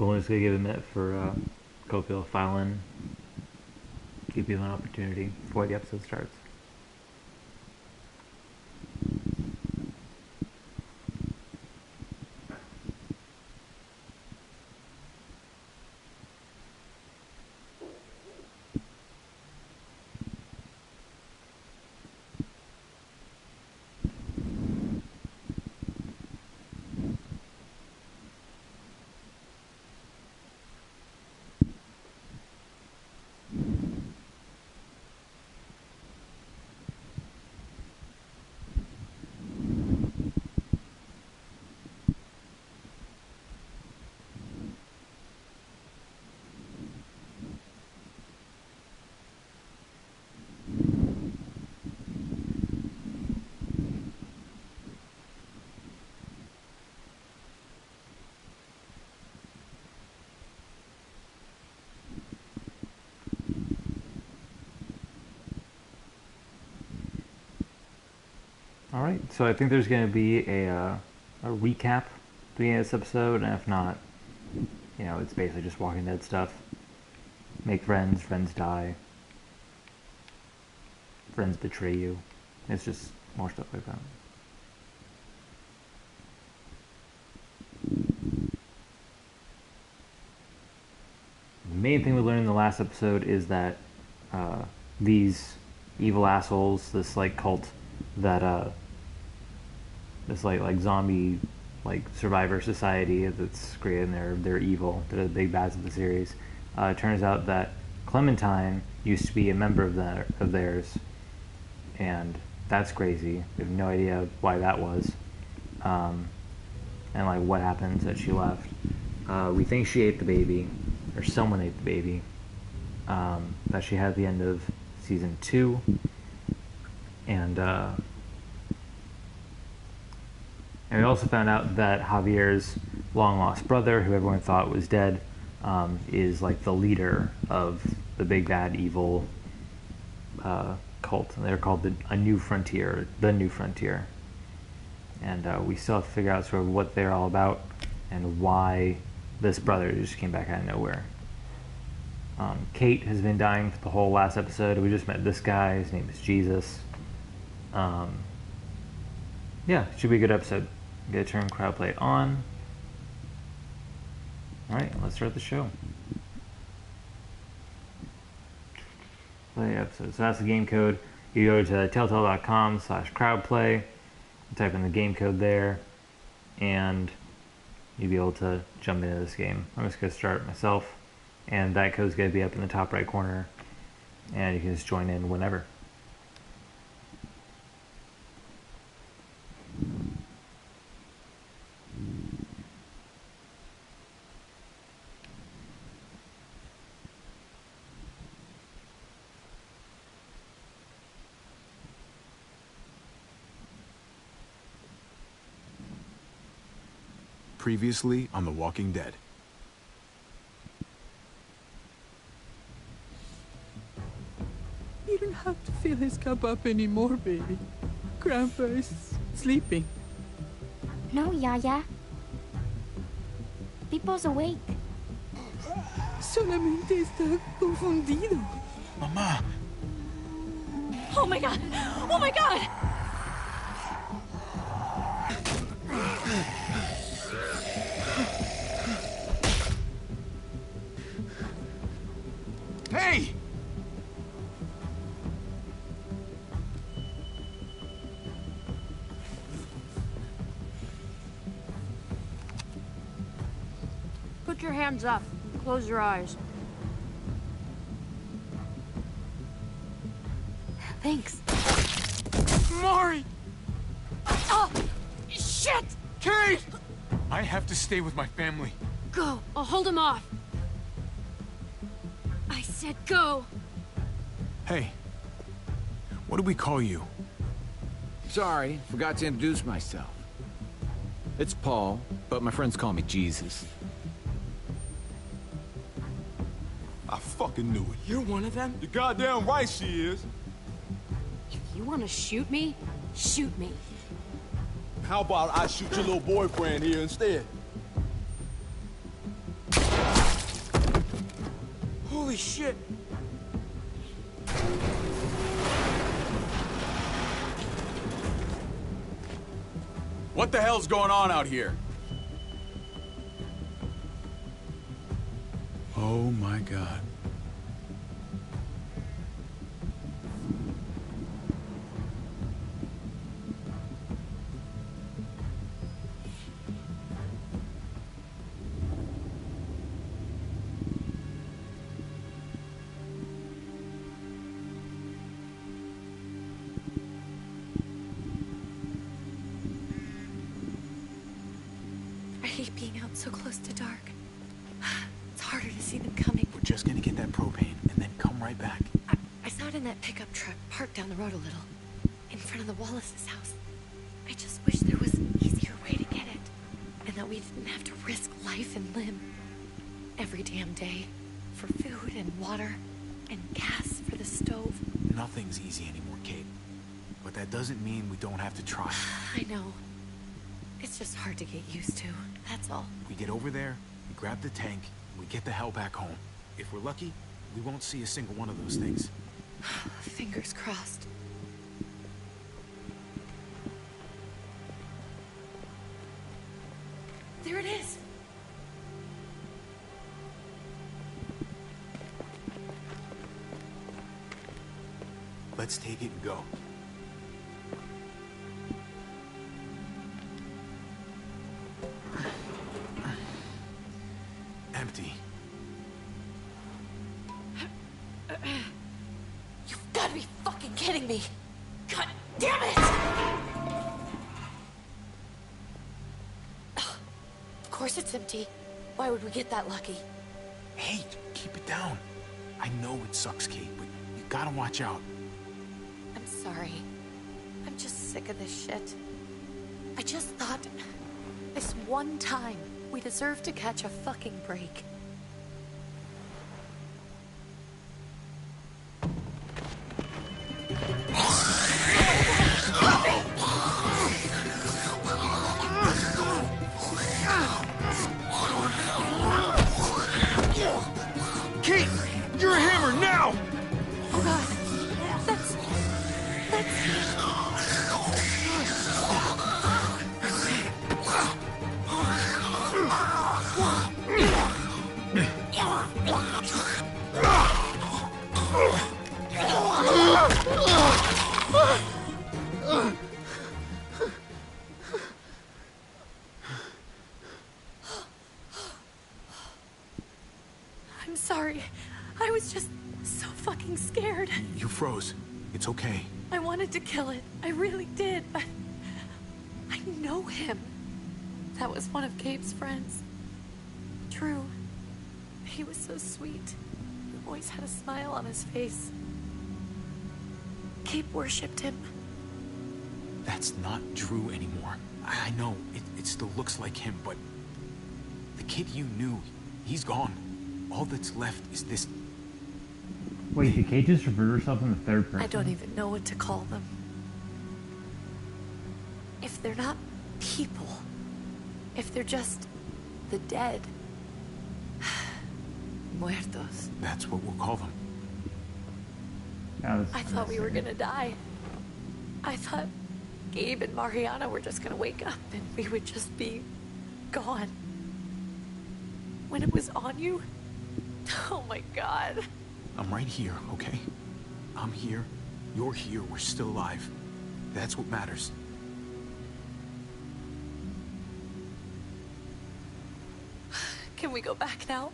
Cool. I'm just gonna give a minute for Cofield to file in, give people an opportunity before the episode starts. All right, so I think there's going to be a recap at the beginning of this episode, and if not, you know, it's basically just Walking Dead stuff. Make friends, friends die, friends betray you. It's just more stuff like that. The main thing we learned in the last episode is that these evil assholes, this like cult that this like zombie like survivor society that's created, and they're evil. They're the big bads of the series. It turns out that Clementine used to be a member of theirs, and that's crazy. We have no idea why that was, and like what happened that she left. We think she ate the baby, or someone ate the baby, that she had at the end of season 2, and we also found out that Javier's long-lost brother, who everyone thought was dead, is like the leader of the big bad evil cult. They're called the New Frontier. And we still have to figure out sort of what they're all about and why this brother just came back out of nowhere. Kate has been dying for the whole last episode. We just met this guy. His name is Jesus. Yeah, should be a good episode. I'm gonna turn crowd play on. Alright, let's start the show. Play episode. So that's the game code. You go to telltale.com/crowdplay, type in the game code there, and you'll be able to jump into this game. I'm just gonna start myself, and that code's gonna be up in the top right corner, and you can just join in whenever. Previously on The Walking Dead. You don't have to fill his cup up anymore, baby. Grandpa is sleeping. No, Yaya. Pipo's awake. Solamente está confundido. Mamá! Oh my god! Oh my god! Hey! Put your hands up and close your eyes. Thanks. Mari! Oh! Shit! Kate! I have to stay with my family. Go! I'll hold him off. I said go! Hey. What do we call you? Sorry, forgot to introduce myself. It's Paul, but my friends call me Jesus. I fucking knew it. You're one of them? You're goddamn right she is. If you want to shoot me, shoot me. How about I shoot your little boyfriend here instead? Holy shit! What the hell's going on out here? Oh my god. I hate being out so close to dark. It's harder to see them coming. We're just gonna get that propane and then come right back. I saw it in that pickup truck parked down the road a little, in front of the Wallace's house. I just wish there was an easier way to get it, and that we didn't have to risk life and limb every damn day for food and water and gas for the stove. Nothing's easy anymore, Kate. But that doesn't mean we don't have to try. I know. It's just hard to get used to, that's all. We get over there, we grab the tank, and we get the hell back home. If we're lucky, we won't see a single one of those things. Fingers crossed. There it is! Let's take it and go. Empty. You've gotta be fucking kidding me! God damn it! Of course it's empty. Why would we get that lucky? Hey, keep it down. I know it sucks, Kate, but you gotta watch out. I'm sorry. I'm just sick of this shit. I just thought this one time we deserve to catch a fucking break. Kate, you're a hammer now! Oh god. That's... I'm sorry. I was just so fucking scared. You froze. It's okay. I wanted to kill it. I really did, but I know him. That was one of Gabe's friends. Drew. He was so sweet. Always had a smile on his face. Gabe worshipped him. That's not Drew anymore. I know, it still looks like him, but the kid you knew, he's gone. All that's left is this. Wait, did Kate just revert herself in the third person? I don't even know what to call them. If they're not people, if they're just the dead, muertos. That's what we'll call them. I thought we were gonna die. I thought Gabe and Mariana were just gonna wake up and we would just be gone. When it was on you, oh my god. I'm right here, okay? I'm here. You're here. We're still alive. That's what matters. Can we go back now?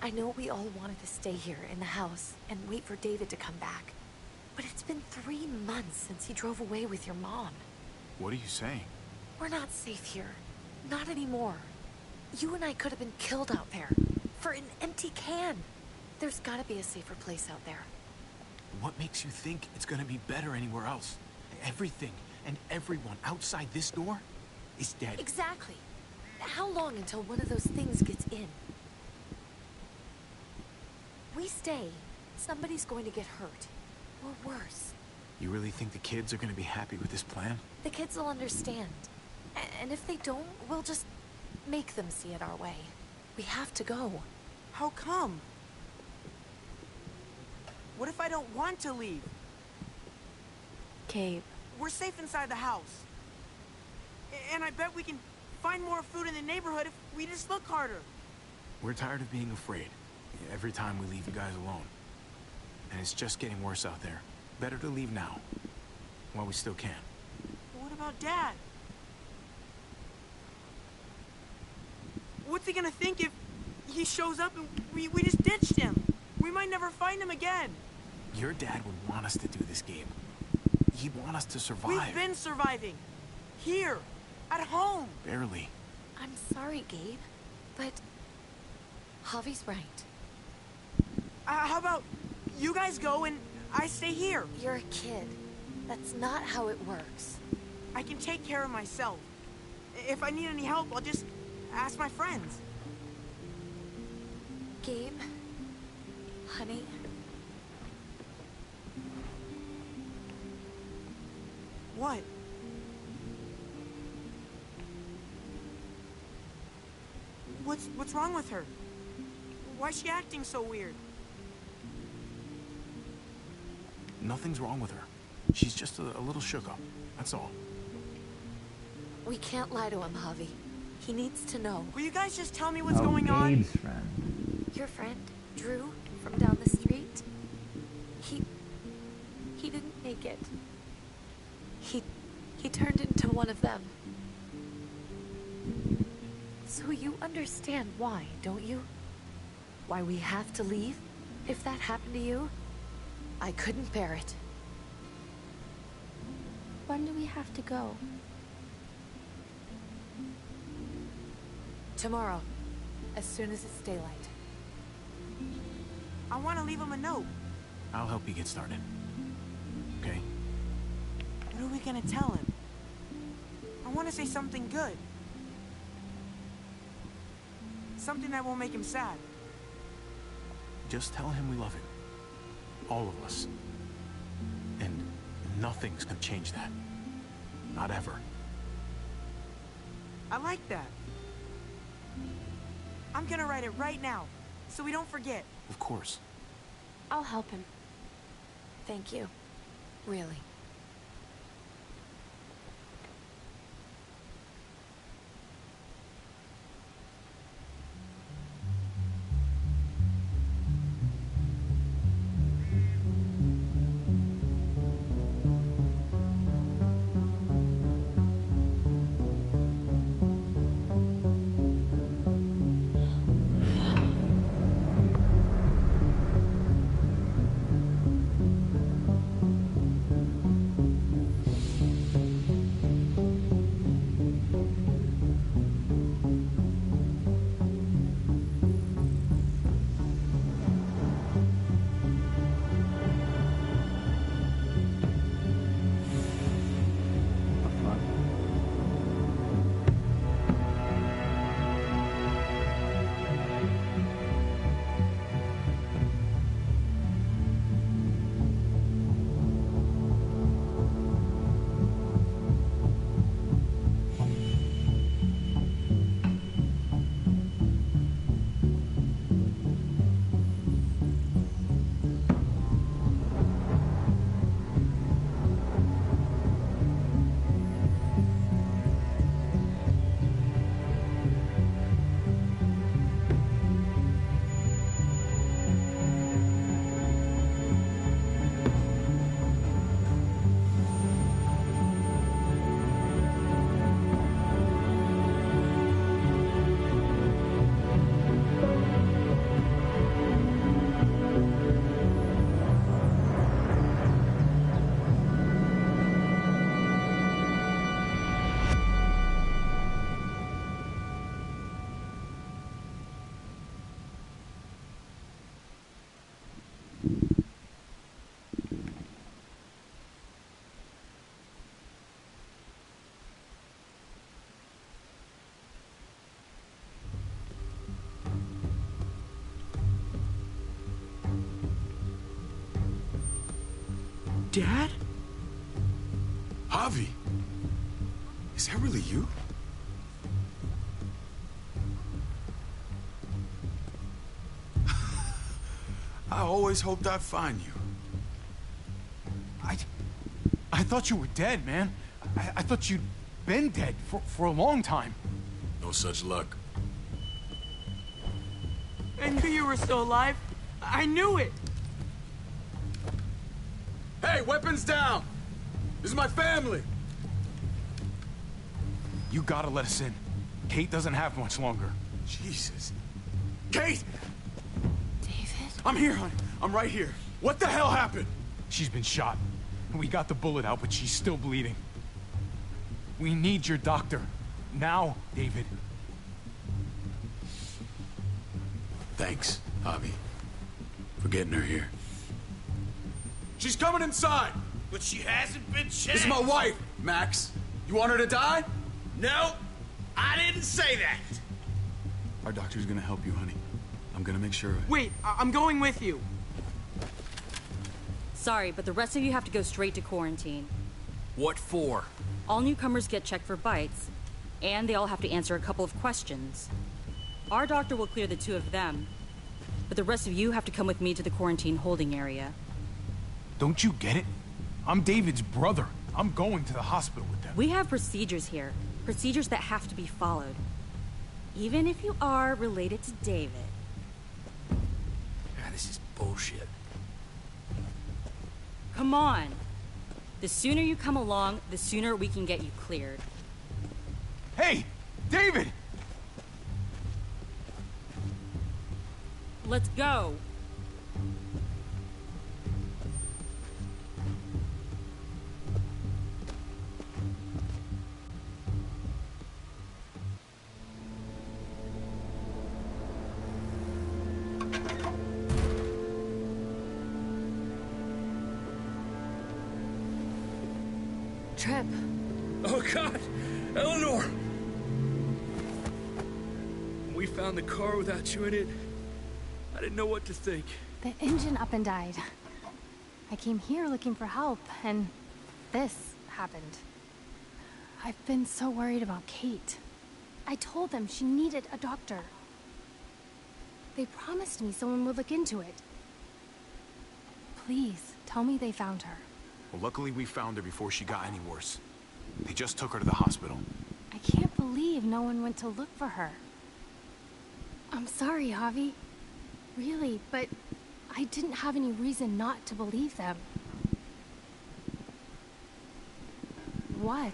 I know we all wanted to stay here in the house and wait for David to come back. But it's been 3 months since he drove away with your mom. What are you saying? We're not safe here. Not anymore. You and I could have been killed out there. For an empty can. There's gotta be a safer place out there. What makes you think it's gonna be better anywhere else? Everything and everyone outside this door is dead. Exactly. How long until one of those things gets in? We stay, somebody's going to get hurt. Or worse. You really think the kids are gonna be happy with this plan? The kids will understand. And if they don't, we'll just make them see it our way. We have to go. How come? What if I don't want to leave? Gabe. We're safe inside the house. And I bet we can find more food in the neighborhood if we just look harder. We're tired of being afraid every time we leave you guys alone. And it's just getting worse out there. Better to leave now, while we still can. But what about Dad? What's he gonna think if he shows up and we just ditched him? We might never find him again. Your dad would want us to do this game. He'd want us to survive. We've been surviving. Here. At home. Barely. I'm sorry, Gabe, but Javi's right. How about you guys go and I stay here? You're a kid. That's not how it works. I can take care of myself. If I need any help, I'll just ask my friends. Gabe, honey. What? What's wrong with her? Why's she acting so weird? Nothing's wrong with her. She's just a little shook up. That's all. We can't lie to him, Javi. He needs to know. Will you guys just tell me what's Oh, going on? Gabe's friend. Your friend, Drew, from down the street, he didn't make it. He turned into one of them. So you understand why, don't you? Why we have to leave? If that happened to you, I couldn't bear it. When do we have to go? Tomorrow, as soon as it's daylight. I want to leave him a note. I'll help you get started. Okay? What are we gonna tell him? I want to say something good. Something that won't make him sad. Just tell him we love him. All of us. And nothing's gonna change that. Not ever. I like that. I'm gonna write it right now, so we don't forget. Of course. I'll help him. Thank you. Really. Dad? Javi? Is that really you? I always hoped I'd find you. I thought you were dead, man. I thought you'd been dead for a long time. No such luck. I knew you were still alive. I knew it. Hey, weapons down! This is my family! You gotta let us in. Kate doesn't have much longer. Jesus. Kate! David? I'm here, hon. I'm right here. What the hell happened? She's been shot. We got the bullet out, but she's still bleeding. We need your doctor. Now, David. Thanks, Javi, for getting her here. She's coming inside! But she hasn't been checked. This is my wife, Max. You want her to die? No, I didn't say that. Our doctor's gonna help you, honey. I'm gonna make sure. Wait, I'm going with you. Sorry, but the rest of you have to go straight to quarantine. What for? All newcomers get checked for bites, and they all have to answer a couple of questions. Our doctor will clear the two of them, but the rest of you have to come with me to the quarantine holding area. Don't you get it? I'm David's brother. I'm going to the hospital with them. We have procedures here. Procedures that have to be followed. Even if you are related to David. God, this is bullshit. Come on. The sooner you come along, the sooner we can get you cleared. Hey! David! Let's go. Trip. Oh, God! Eleanor! We found the car without you in it. I didn't know what to think. The engine up and died. I came here looking for help, and this happened. I've been so worried about Kate. I told them she needed a doctor. They promised me someone would look into it. Please, tell me they found her. Well, luckily we found her before she got any worse. They just took her to the hospital. I can't believe no one went to look for her. I'm sorry, Javi. Really, but I didn't have any reason not to believe them. What?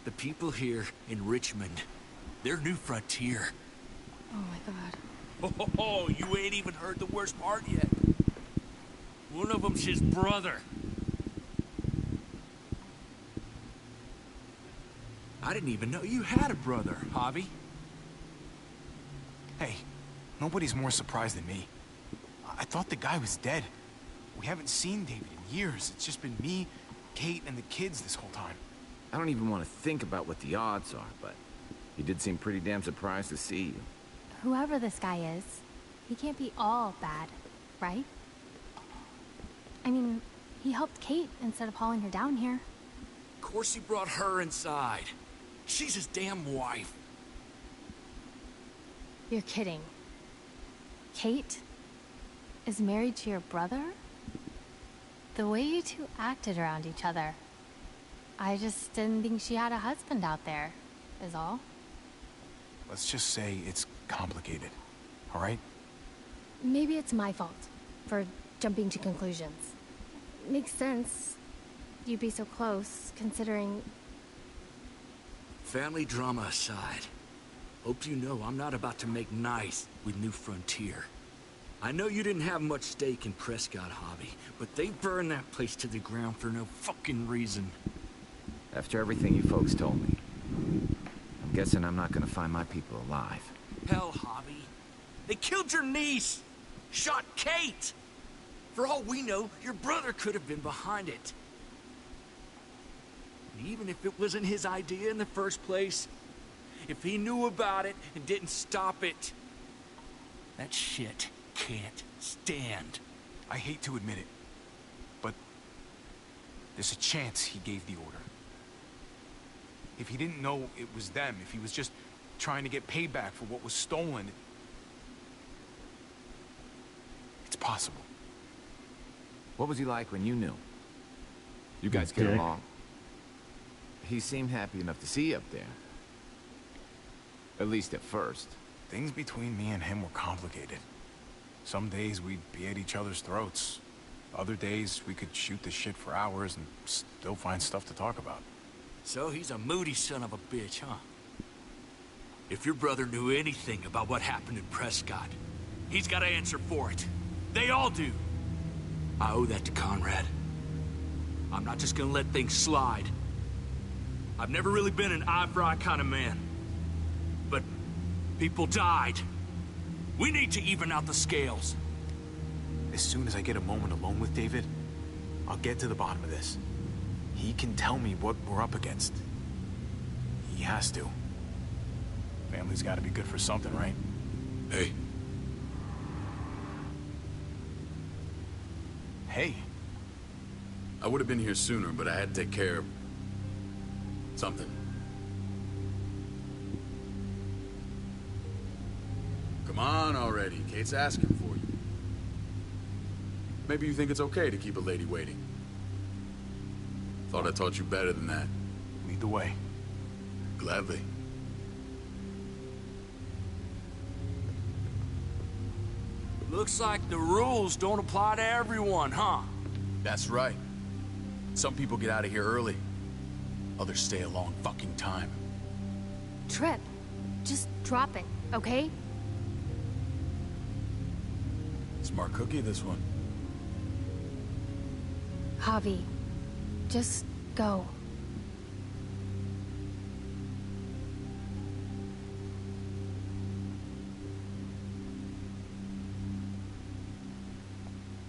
The people here in Richmond, they're New Frontier. Oh my god. Oh, you ain't even heard the worst part yet. One of them's his brother. I didn't even know you had a brother, Javi. Hey, nobody's more surprised than me. I thought the guy was dead. We haven't seen David in years. It's just been me, Kate, and the kids this whole time. I don't even want to think about what the odds are, but he did seem pretty damn surprised to see you. Whoever this guy is, he can't be all bad, right? I mean, he helped Kate instead of hauling her down here. Of course he brought her inside. She's his damn wife. You're kidding. Kate is married to your brother? The way you two acted around each other. I just didn't think she had a husband out there, is all. Let's just say it's complicated, all right? Maybe it's my fault for jumping to conclusions. Makes sense. You'd be so close, considering... Family drama aside, hope you know I'm not about to make nice with New Frontier. I know you didn't have much stake in Prescott, Javi, but they burned that place to the ground for no fucking reason. After everything you folks told me, I'm guessing I'm not gonna find my people alive. Hell, Javi. They killed your niece! Shot Kate! For all we know, your brother could have been behind it. And even if it wasn't his idea in the first place, if he knew about it and didn't stop it, that shit can't stand. I hate to admit it, but there's a chance he gave the order. If he didn't know it was them, if he was just trying to get payback for what was stolen, it's possible. What was he like when you knew? You guys get along? He seemed happy enough to see you up there. At least at first. Things between me and him were complicated. Some days we'd be at each other's throats. Other days we could shoot the shit for hours and still find stuff to talk about. So he's a moody son of a bitch, huh? If your brother knew anything about what happened in Prescott, he's got to answer for it. They all do. I owe that to Conrad. I'm not just gonna let things slide. I've never really been an eye-for-eye kind of man. But people died. We need to even out the scales. As soon as I get a moment alone with David, I'll get to the bottom of this. He can tell me what we're up against. He has to. Family's gotta be good for something, right? Hey. Hey. I would have been here sooner, but I had to take care of something. Come on already. Kate's asking for you. Maybe you think it's okay to keep a lady waiting. Thought I taught you better than that. Lead the way. Gladly. Looks like the rules don't apply to everyone, huh? That's right. Some people get out of here early. Others stay a long fucking time. Trip, just drop it, okay? Smart cookie, this one. Javi, just go.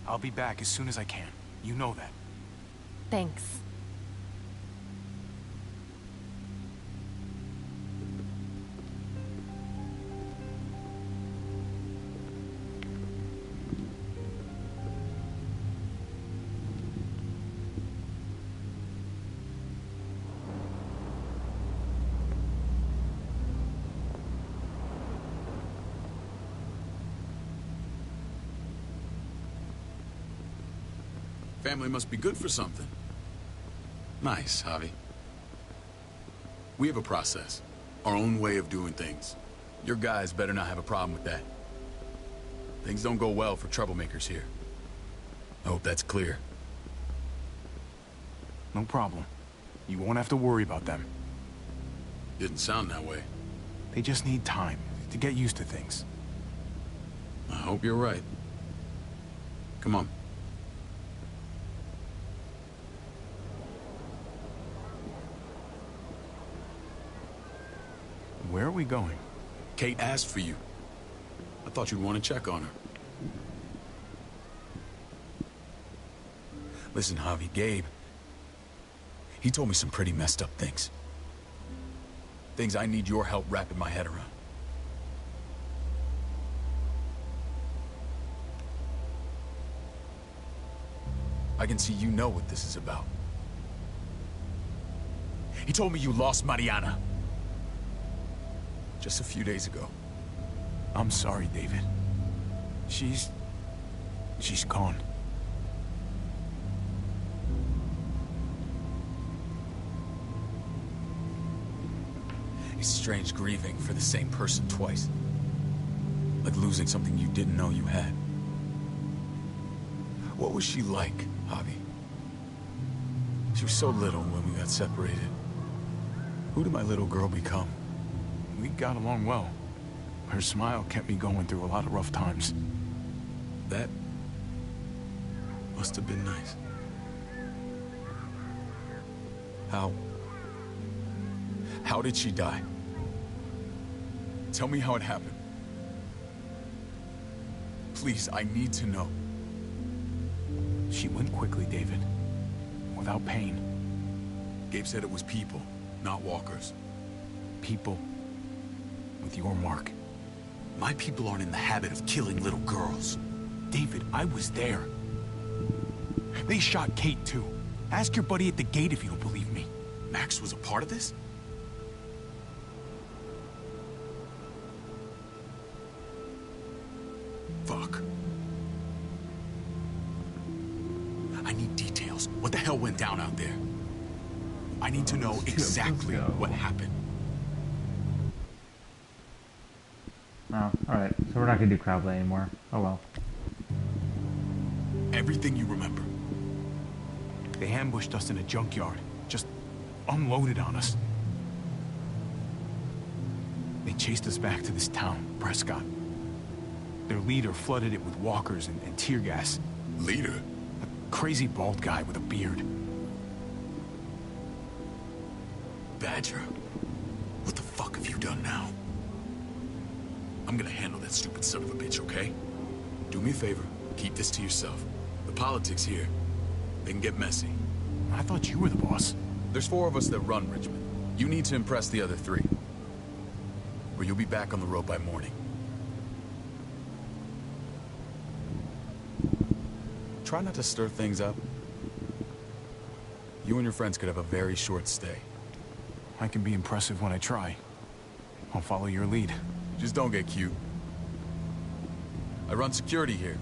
I'll be back as soon as I can. You know that. Thanks. Family must be good for something. Nice, Javi. We have a process. Our own way of doing things. Your guys better not have a problem with that. Things don't go well for troublemakers here. I hope that's clear. No problem. You won't have to worry about them. Didn't sound that way. They just need time to get used to things. I hope you're right. Come on. Where are we going? Kate asked for you. I thought you'd want to check on her. Listen, Javi, Gabe... he told me some pretty messed up things. Things I need your help wrapping my head around. I can see you know what this is about. He told me you lost Mariana. Just a few days ago. I'm sorry, David. She's gone. It's strange grieving for the same person twice. Like losing something you didn't know you had. What was she like, Javi? She was so little when we got separated. Who did my little girl become? We got along well. Her smile kept me going through a lot of rough times. That must have been nice. How did she die? Tell me how it happened. Please, I need to know. She went quickly, David. Without pain. Gabe said it was people, not walkers. People with your mark. My people aren't in the habit of killing little girls. David, I was there. They shot Kate, too. Ask your buddy at the gate if you don't believe me. Max was a part of this? Fuck. I need details. What the hell went down out there? I need to know exactly what happened. Oh, alright. So we're not gonna do crowd play anymore. Oh well. Everything you remember. They ambushed us in a junkyard. Just unloaded on us. They chased us back to this town, Prescott. Their leader flooded it with walkers and tear gas. Leader? A crazy bald guy with a beard. Badger, what the fuck have you done now? I'm gonna handle that stupid son of a bitch, okay? Do me a favor, keep this to yourself. The politics here, they can get messy. I thought you were the boss. There's 4 of us that run Richmond. You need to impress the other 3. Or you'll be back on the road by morning. Try not to stir things up. You and your friends could have a very short stay. I can be impressive when I try. I'll follow your lead. Just don't get cute. I run security here,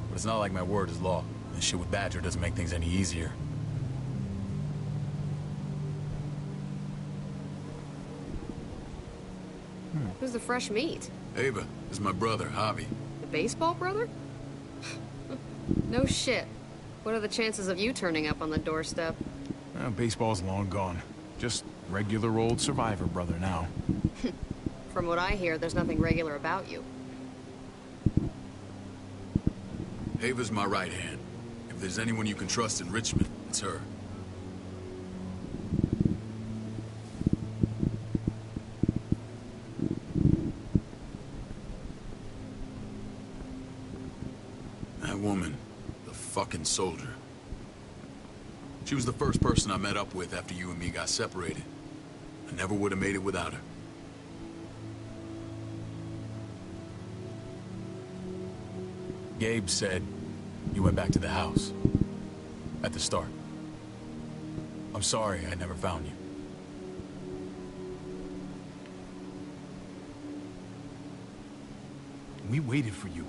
but it's not like my word is law. This shit with Badger doesn't make things any easier. Who's the fresh meat? Ava, this is my brother, Javi. The baseball brother? No shit. What are the chances of you turning up on the doorstep? Baseball's long gone. Just regular old survivor brother now. From what I hear, there's nothing regular about you. Ava's my right hand. If there's anyone you can trust in Richmond, it's her. That woman, the fucking soldier. She was the first person I met up with after you and me got separated. I never would have made it without her. Gabe said you went back to the house. At the start. I'm sorry I never found you. We waited for you.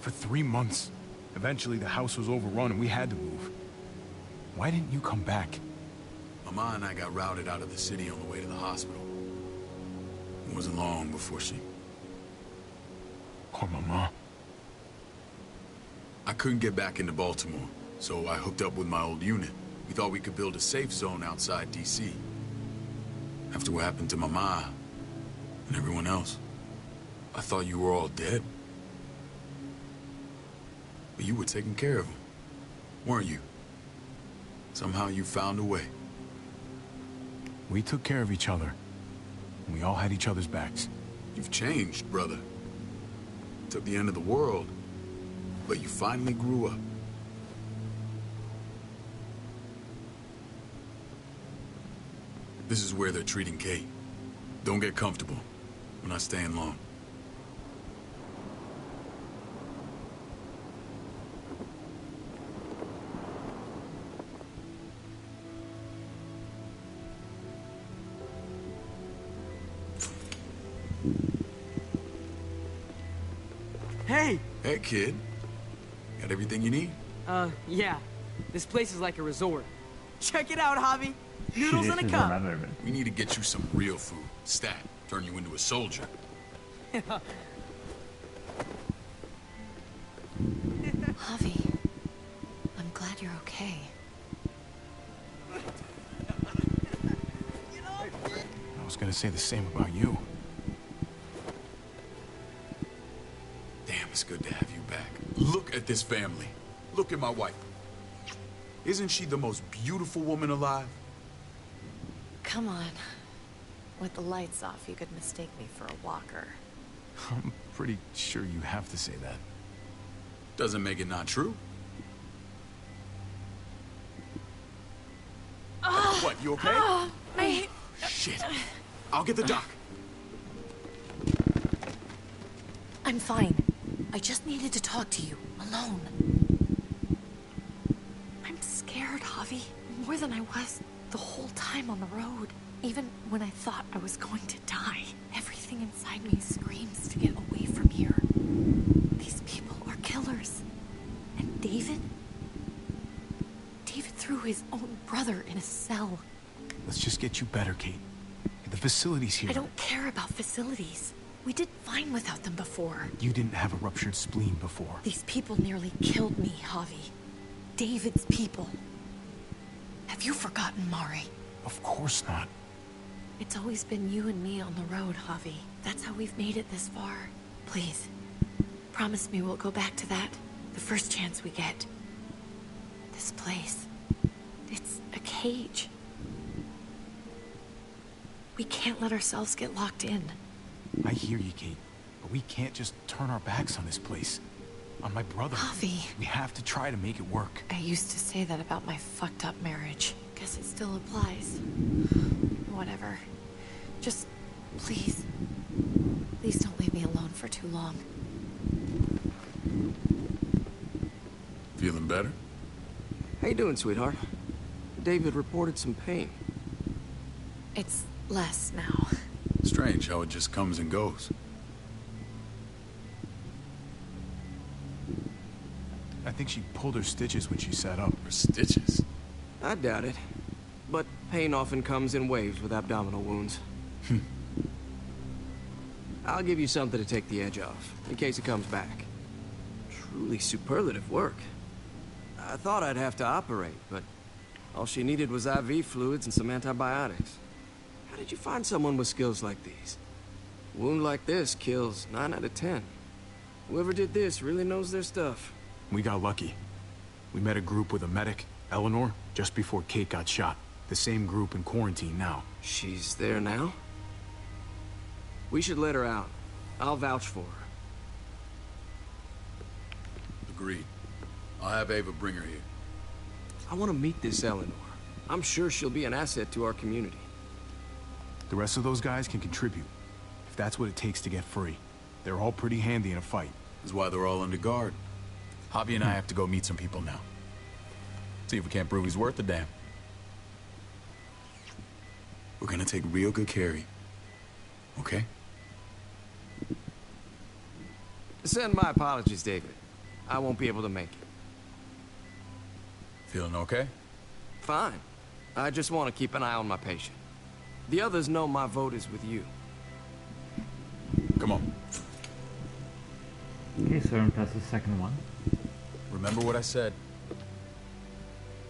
For 3 months. Eventually the house was overrun and we had to move. Why didn't you come back? Mama and I got routed out of the city on the way to the hospital. It wasn't long before she... Poor Mama. I couldn't get back into Baltimore, so I hooked up with my old unit. We thought we could build a safe zone outside D.C. After what happened to Mama and everyone else, I thought you were all dead. But you were taking care of them, weren't you? Somehow you found a way. We took care of each other. We all had each other's backs. You've changed, brother. Took the end of the world, but you finally grew up. This is where they're treating Kate. Don't get comfortable. We're not staying long. Hey! Hey, kid. Got everything you need? Yeah. This place is like a resort. Check it out, Javi. Noodles in a cup. We need to get you some real food. Stat. Turn you into a soldier. Javi, I'm glad you're okay. I was gonna say the same about you. Damn, it's good to have you back. Look at this family. Look at my wife. Isn't she the most beautiful woman alive? Come on. With the lights off, you could mistake me for a walker. I'm pretty sure you have to say that. Doesn't make it not true. You okay? My... Shit. I'll get the doc. I'm fine. I just needed to talk to you, alone. I'm scared, Javi. More than I was the whole time on the road. Even when I thought I was going to die, everything inside me screams to get away from here. These people are killers. And David? David threw his own brother in a cell. Let's just get you better, Kate. The facility's here. I don't care about facilities. We did fine without them before. You didn't have a ruptured spleen before. These people nearly killed me, Javi. David's people. Have you forgotten, Mari? Of course not. It's always been you and me on the road, Javi. That's how we've made it this far. Please, promise me we'll go back to that the first chance we get. This place, it's a cage. We can't let ourselves get locked in. I hear you, Kate, but we can't just turn our backs on this place. On my brother. Javi. We have to try to make it work. I used to say that about my fucked up marriage. Guess it still applies. Whatever. Just, please. Please don't leave me alone for too long. Feeling better? How you doing, sweetheart? David reported some pain. It's less now. Strange how it just comes and goes. I think she pulled her stitches when she sat up. Her stitches? I doubt it. But pain often comes in waves with abdominal wounds. I'll give you something to take the edge off, in case it comes back. Truly superlative work. I thought I'd have to operate, but all she needed was IV fluids and some antibiotics. How did you find someone with skills like these? A wound like this kills 9 out of 10. Whoever did this really knows their stuff. We got lucky. We met a group with a medic, Eleanor, just before Kate got shot. The same group in quarantine now. She's there now? We should let her out. I'll vouch for her. Agreed. I'll have Ava bring her here. I want to meet this Eleanor. I'm sure she'll be an asset to our community. The rest of those guys can contribute, if that's what it takes to get free. They're all pretty handy in a fight. That's why they're all under guard. Javi and I have to go meet some people now. See if we can't prove he's worth a damn. We're gonna take real good care of you. Okay? Send my apologies, David. I won't be able to make it. Feeling okay? Fine. I just want to keep an eye on my patient. The others know my vote is with you. Come on. Okay, so I'm past the second one. Remember what I said.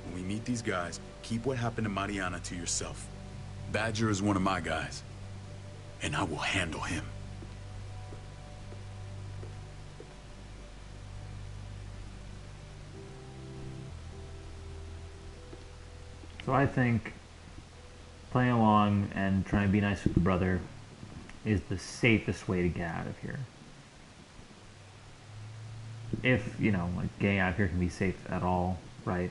When we meet these guys, keep what happened to Mariana to yourself. Badger is one of my guys, and I will handle him. So I think playing along and trying to be nice with the brother is the safest way to get out of here. If, you know, like getting out of here can be safe at all, right?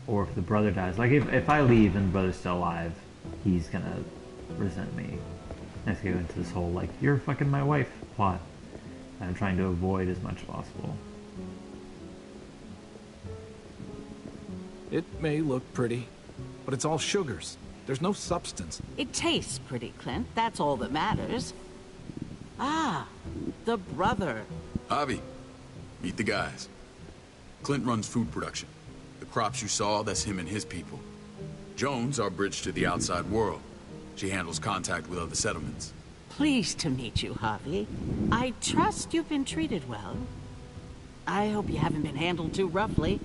Or if the brother dies. Like if I leave and the brother's still alive, he's gonna resent me. I have to go into this whole, like, you're fucking my wife plot. And I'm trying to avoid as much as possible. It may look pretty, but it's all sugars. There's no substance. It tastes pretty, Clint. That's all that matters. Ah, the brother. Javi, meet the guys. Clint runs food production. The crops you saw, that's him and his people. Jones, our bridge to the outside world. She handles contact with other settlements. Pleased to meet you, Javi. I trust you've been treated well. I hope you haven't been handled too roughly.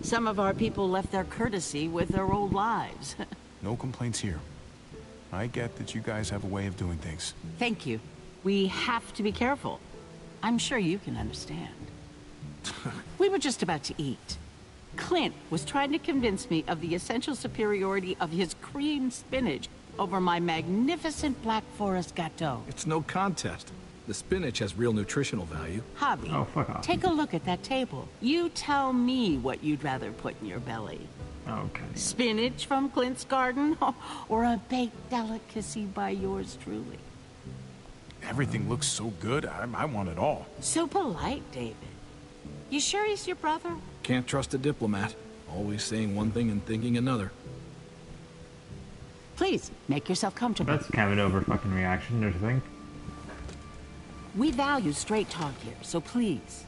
Some of our people left their courtesy with their old lives. No complaints here. I get that you guys have a way of doing things. Thank you. We have to be careful. I'm sure you can understand. We were just about to eat. Clint was trying to convince me of the essential superiority of his creamed spinach over my magnificent Black Forest gâteau. It's no contest. The spinach has real nutritional value. Javi, Oh, fuck off. take a look at that table. You tell me what you'd rather put in your belly. Okay. Spinach from Clint's garden? Or a baked delicacy by yours truly? Everything looks so good, I want it all. So polite, David. You sure he's your brother? Can't trust a diplomat. Always saying one thing and thinking another. Please, make yourself comfortable. That's kind of an over fucking reaction, don't you think? We value straight talk here, so please,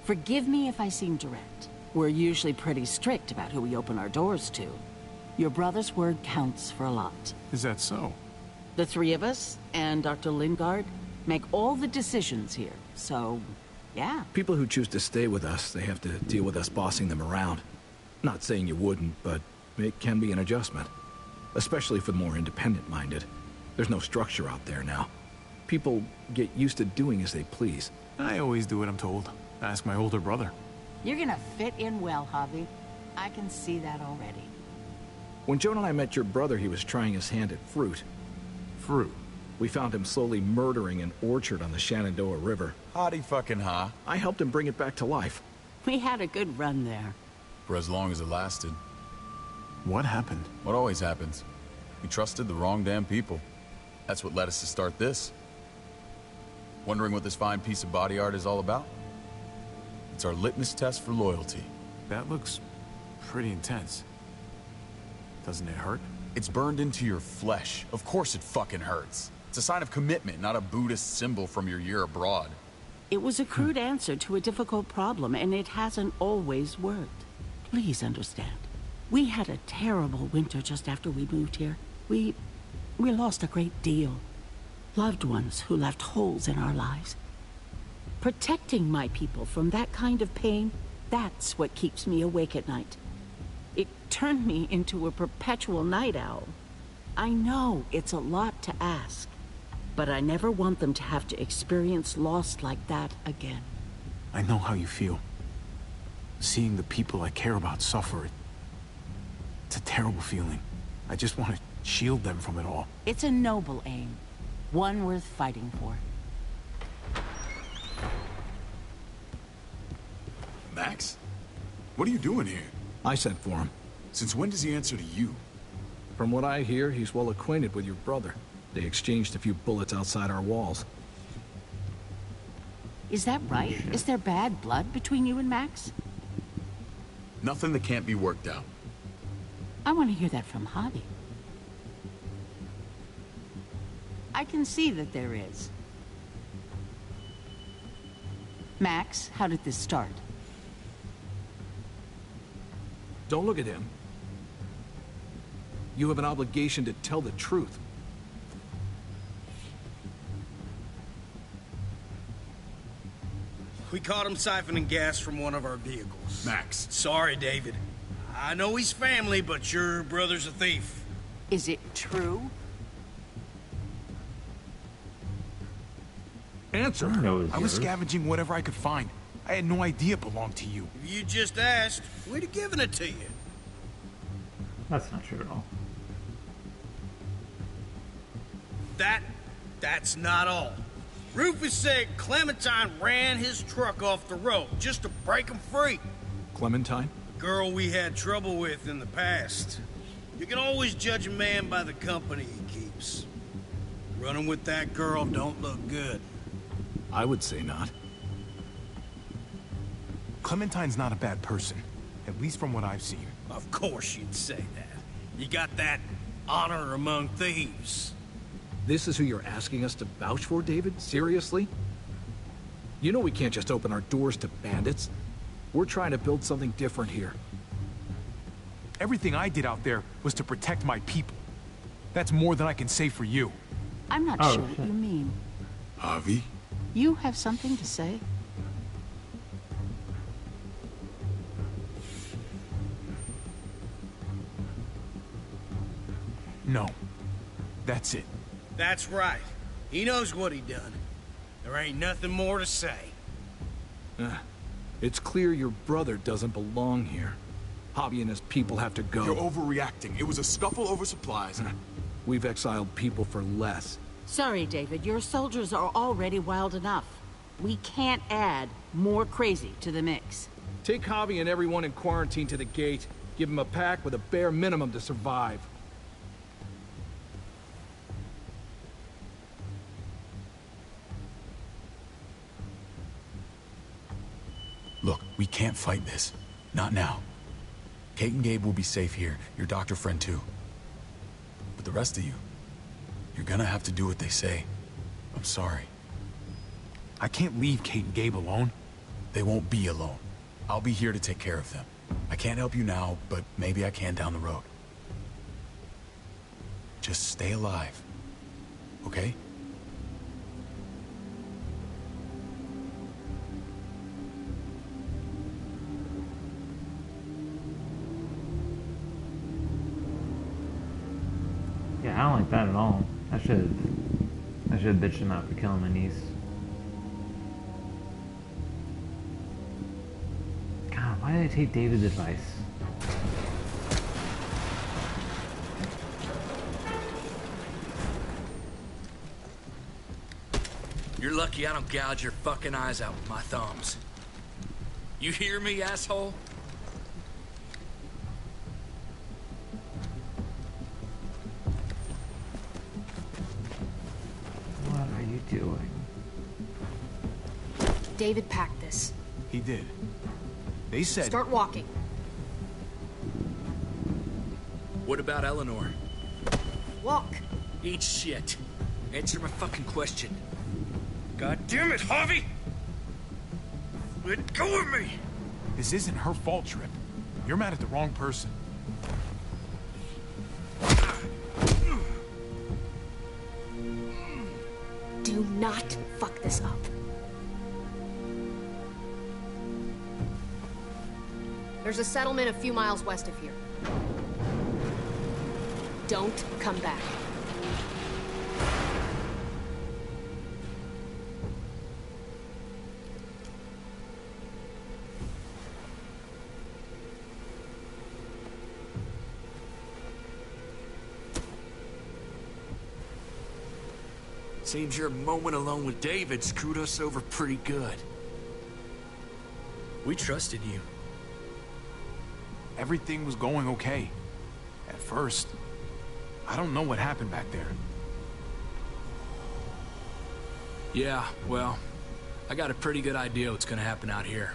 forgive me if I seem direct. We're usually pretty strict about who we open our doors to. Your brother's word counts for a lot. Is that so? The three of us, and Dr. Lingard, make all the decisions here, so, yeah. People who choose to stay with us, they have to deal with us bossing them around. Not saying you wouldn't, but it can be an adjustment. Especially for the more independent-minded. There's no structure out there now. People get used to doing as they please. I always do what I'm told. Ask my older brother. You're gonna fit in well, Javi. I can see that already. When Joan and I met your brother, he was trying his hand at fruit. Fruit? We found him slowly murdering an orchard on the Shenandoah River. Howdy fucking ha. I helped him bring it back to life. We had a good run there. For as long as it lasted. What happened? What always happens. We trusted the wrong damn people. That's what led us to start this. Wondering what this fine piece of body art is all about? It's our litmus test for loyalty. That looks pretty intense. Doesn't it hurt? It's burned into your flesh. Of course it fucking hurts. It's a sign of commitment, not a Buddhist symbol from your year abroad. It was a crude answer to a difficult problem, and it hasn't always worked. Please understand. We had a terrible winter just after we moved here. We lost a great deal. Loved ones who left holes in our lives. Protecting my people from that kind of pain, that's what keeps me awake at night. It turned me into a perpetual night owl. I know it's a lot to ask, but I never want them to have to experience loss like that again. I know how you feel. Seeing the people I care about suffer, it's a terrible feeling. I just want to shield them from it all. It's a noble aim. One worth fighting for. Max? What are you doing here? I sent for him. Since when does he answer to you? From what I hear, he's well acquainted with your brother. They exchanged a few bullets outside our walls. Is that right? Is there bad blood between you and Max? Nothing that can't be worked out. I want to hear that from Javi. I can see that there is. Max, how did this start? Don't look at him. You have an obligation to tell the truth. We caught him siphoning gas from one of our vehicles. Max. Sorry, David. I know he's family, but your brother's a thief. Is it true? Answer. I was scavenging whatever I could find. I had no idea it belonged to you. If you just asked, we'd have given it to you. That's not true at all. That's not all. Rufus said Clementine ran his truck off the road just to break him free. Clementine? The girl we had trouble with in the past. You can always judge a man by the company he keeps. Running with that girl don't look good. I would say not. Clementine's not a bad person, at least from what I've seen. Of course you'd say that. You got that honor among thieves. This is who you're asking us to vouch for, David? Seriously? You know we can't just open our doors to bandits. We're trying to build something different here. Everything I did out there was to protect my people. That's more than I can say for you. I'm not sure what you mean. Javi? You have something to say? No. That's it. That's right. He knows what he done. There ain't nothing more to say. It's clear your brother doesn't belong here. Javi and his people have to go. You're overreacting. It was a scuffle over supplies. We've exiled people for less. Sorry, David. Your soldiers are already wild enough. We can't add more crazy to the mix. Take Javi and everyone in quarantine to the gate. Give him a pack with a bare minimum to survive. Look, we can't fight this. Not now. Kate and Gabe will be safe here, your doctor friend too. But the rest of you, you're gonna have to do what they say. I'm sorry. I can't leave Kate and Gabe alone. They won't be alone. I'll be here to take care of them. I can't help you now, but maybe I can down the road. Just stay alive, okay? Yeah, I don't like that at all. I should have bitched him out for killing my niece. God, why did I take David's advice? You're lucky I don't gouge your fucking eyes out with my thumbs. You hear me, asshole? What are you doing? David packed this. He did. They said... Start walking. What about Eleanor? Walk. Eat shit. Answer my fucking question. God damn it, Javi! Let go of me! This isn't her fault, Trip. You're mad at the wrong person. Do not fuck this up. There's a settlement a few miles west of here. Don't come back. Seems your moment alone with David screwed us over pretty good. We trusted you. Everything was going okay. At first. I don't know what happened back there. Yeah, well, I got a pretty good idea what's gonna happen out here.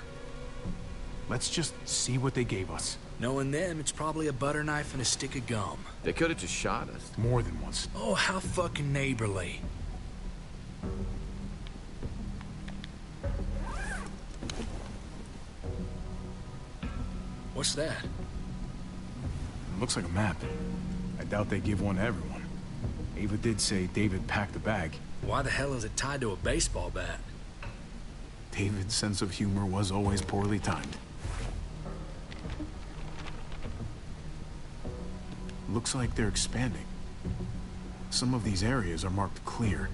Let's just see what they gave us. Knowing them, it's probably a butter knife and a stick of gum. They could have just shot us. More than once. Oh, how fucking neighborly. What's that? It looks like a map. I doubt they give one to everyone. Ava did say David packed the bag. Why the hell is it tied to a baseball bat? David's sense of humor was always poorly timed. Looks like they're expanding. Some of these areas are marked clear.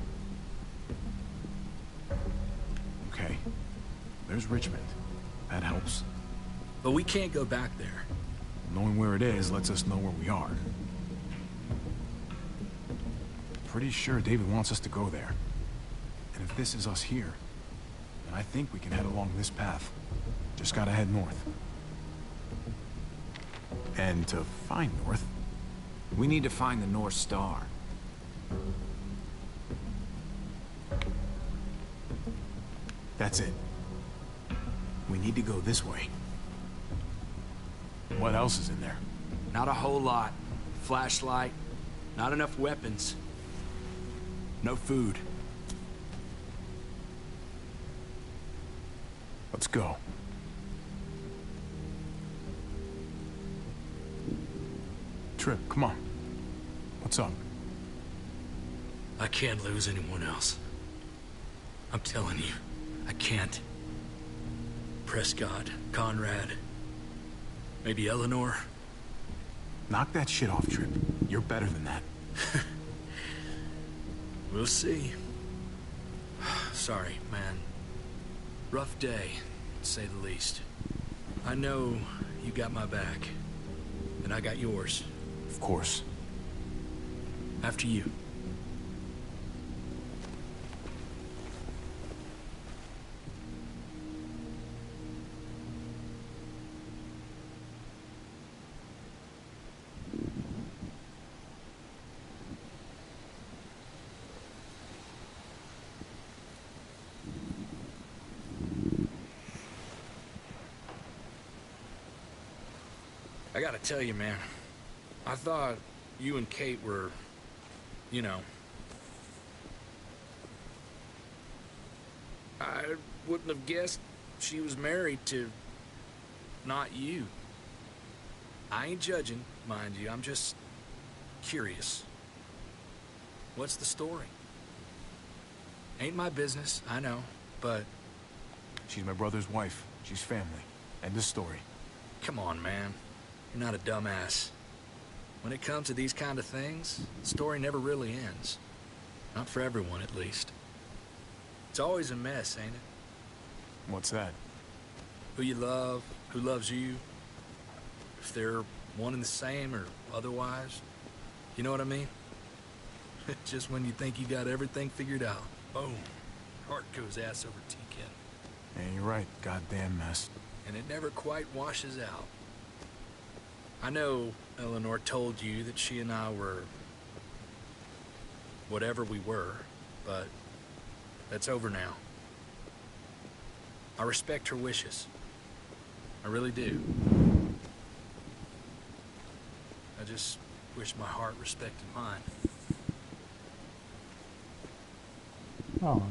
Okay. There's Richmond. That helps. But we can't go back there. Knowing where it is lets us know where we are. Pretty sure David wants us to go there. And if this is us here, then I think we can head along this path. Just gotta head north. And to find north... We need to find the North Star. That's it. We need to go this way. What else is in there? Not a whole lot. Flashlight. Not enough weapons. No food. Let's go. Trip, come on. What's up? I can't lose anyone else. I'm telling you, I can't. Prescott, Conrad, maybe Eleanor. Knock that shit off, Trip. You're better than that. We'll see. Sorry, man. Rough day, to say the least. I know you got my back, and I got yours. Of course. After you. I gotta tell you, man. I thought you and Kate were, you know... I wouldn't have guessed she was married to... not you. I ain't judging, mind you. I'm just... curious. What's the story? Ain't my business, I know, but... She's my brother's wife. She's family. End of story. Come on, man. You're not a dumbass. When it comes to these kind of things, the story never really ends. Not for everyone, at least. It's always a mess, ain't it? What's that? Who you love, who loves you, if they're one and the same or otherwise. You know what I mean? Just when you think you got everything figured out, boom, heart goes ass over tea can. Yeah, you're right. Goddamn mess. And it never quite washes out. I know Eleanor told you that she and I were... whatever we were, but that's over now. I respect her wishes. I really do. I just wish my heart respected mine. Oh.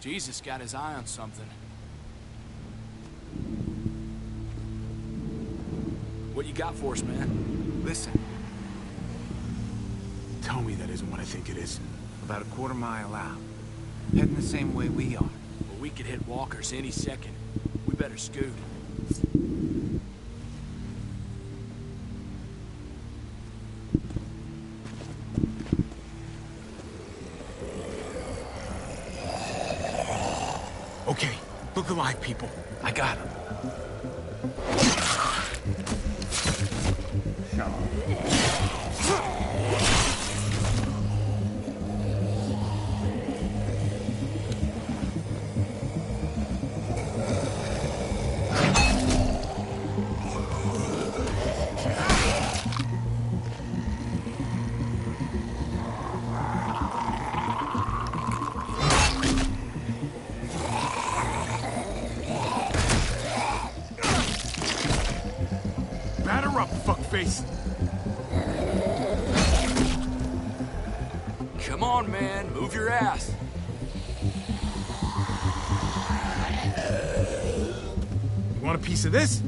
Jesus got his eye on something. What you got for us, man? Listen. Tell me that isn't what I think it is. About a quarter mile out. Heading the same way we are. Well, we could hit walkers any second. We better scoot. Okay, look alive, people. I got him. Batter up, fuckface. Come on, man. Move your ass. You want a piece of this?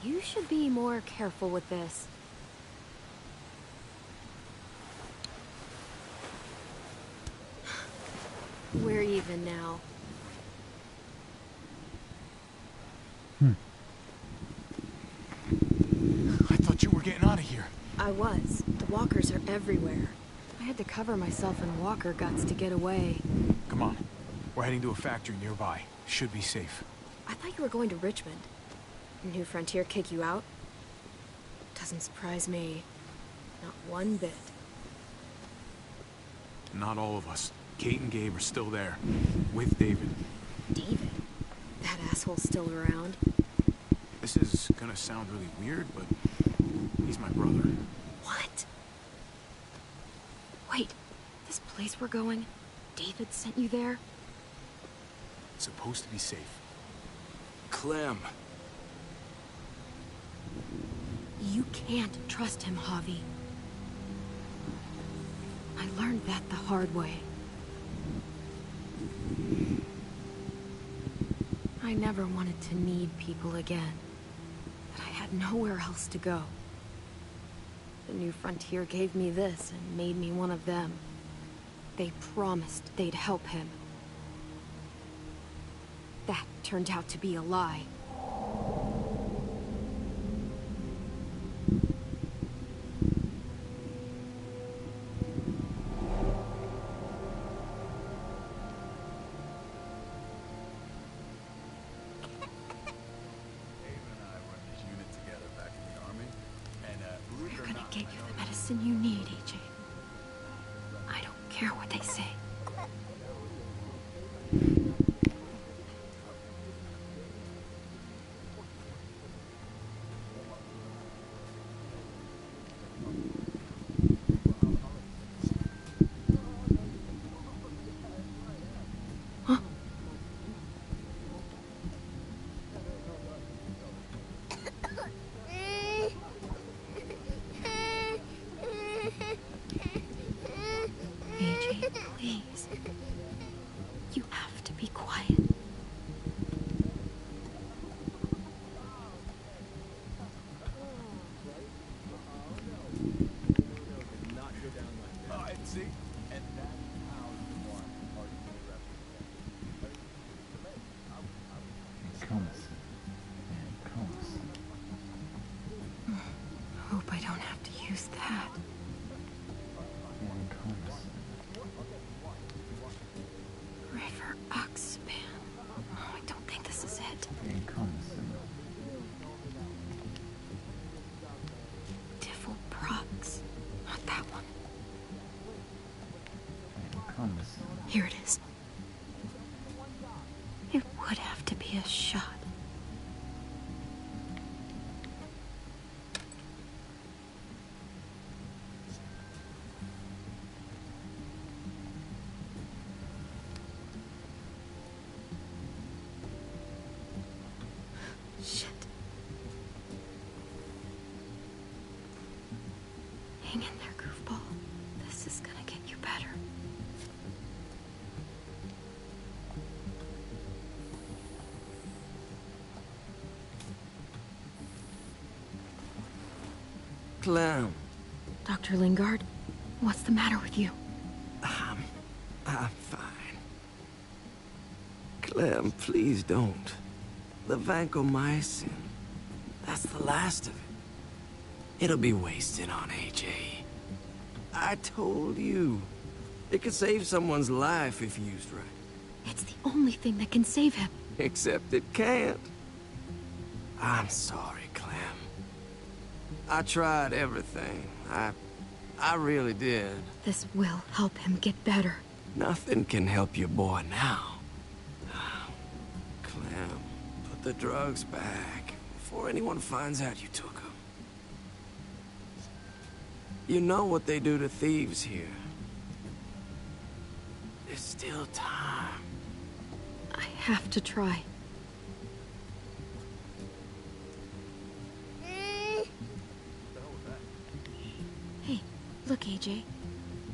You should be more careful with this. We're even now. I thought you were getting out of here. I was. The walkers are everywhere. I had to cover myself in walker guts to get away. Come on. We're heading to a factory nearby. Should be safe. I thought you were going to Richmond. New Frontier kick you out? Doesn't surprise me. Not one bit. Not all of us. Kate and Gabe are still there. With David. David? That asshole's still around? This is gonna sound really weird, but he's my brother. What? Wait, this place we're going, David sent you there? It's supposed to be safe. Clem. You can't trust him, Javi. I learned that the hard way. I never wanted to need people again, but I had nowhere else to go. The New Frontier gave me this and made me one of them. They promised they'd help him. That turned out to be a lie. We're gonna get you the medicine you need, AJ. I don't care what they say. AJ, please. You have to be quiet. Hope I don't have to use that. River Oxpan. Oh, I don't think this is it. Tiffle Prox. Not that one. Here it is. It would have to be a shot. Shit. Hang in there, goofball. This is gonna get you better. Clem. Dr. Lingard, what's the matter with you? I'm fine. Clem, please don't. The vancomycin. That's the last of it. It'll be wasted on AJ. I told you. It could save someone's life if used right. It's the only thing that can save him. Except it can't. I'm sorry, Clem. I tried everything. I really did. This will help him get better. Nothing can help your boy now. Clem, put the drugs back before anyone finds out you took them. You know what they do to thieves here. There's still time. I have to try. Hey, look, AJ.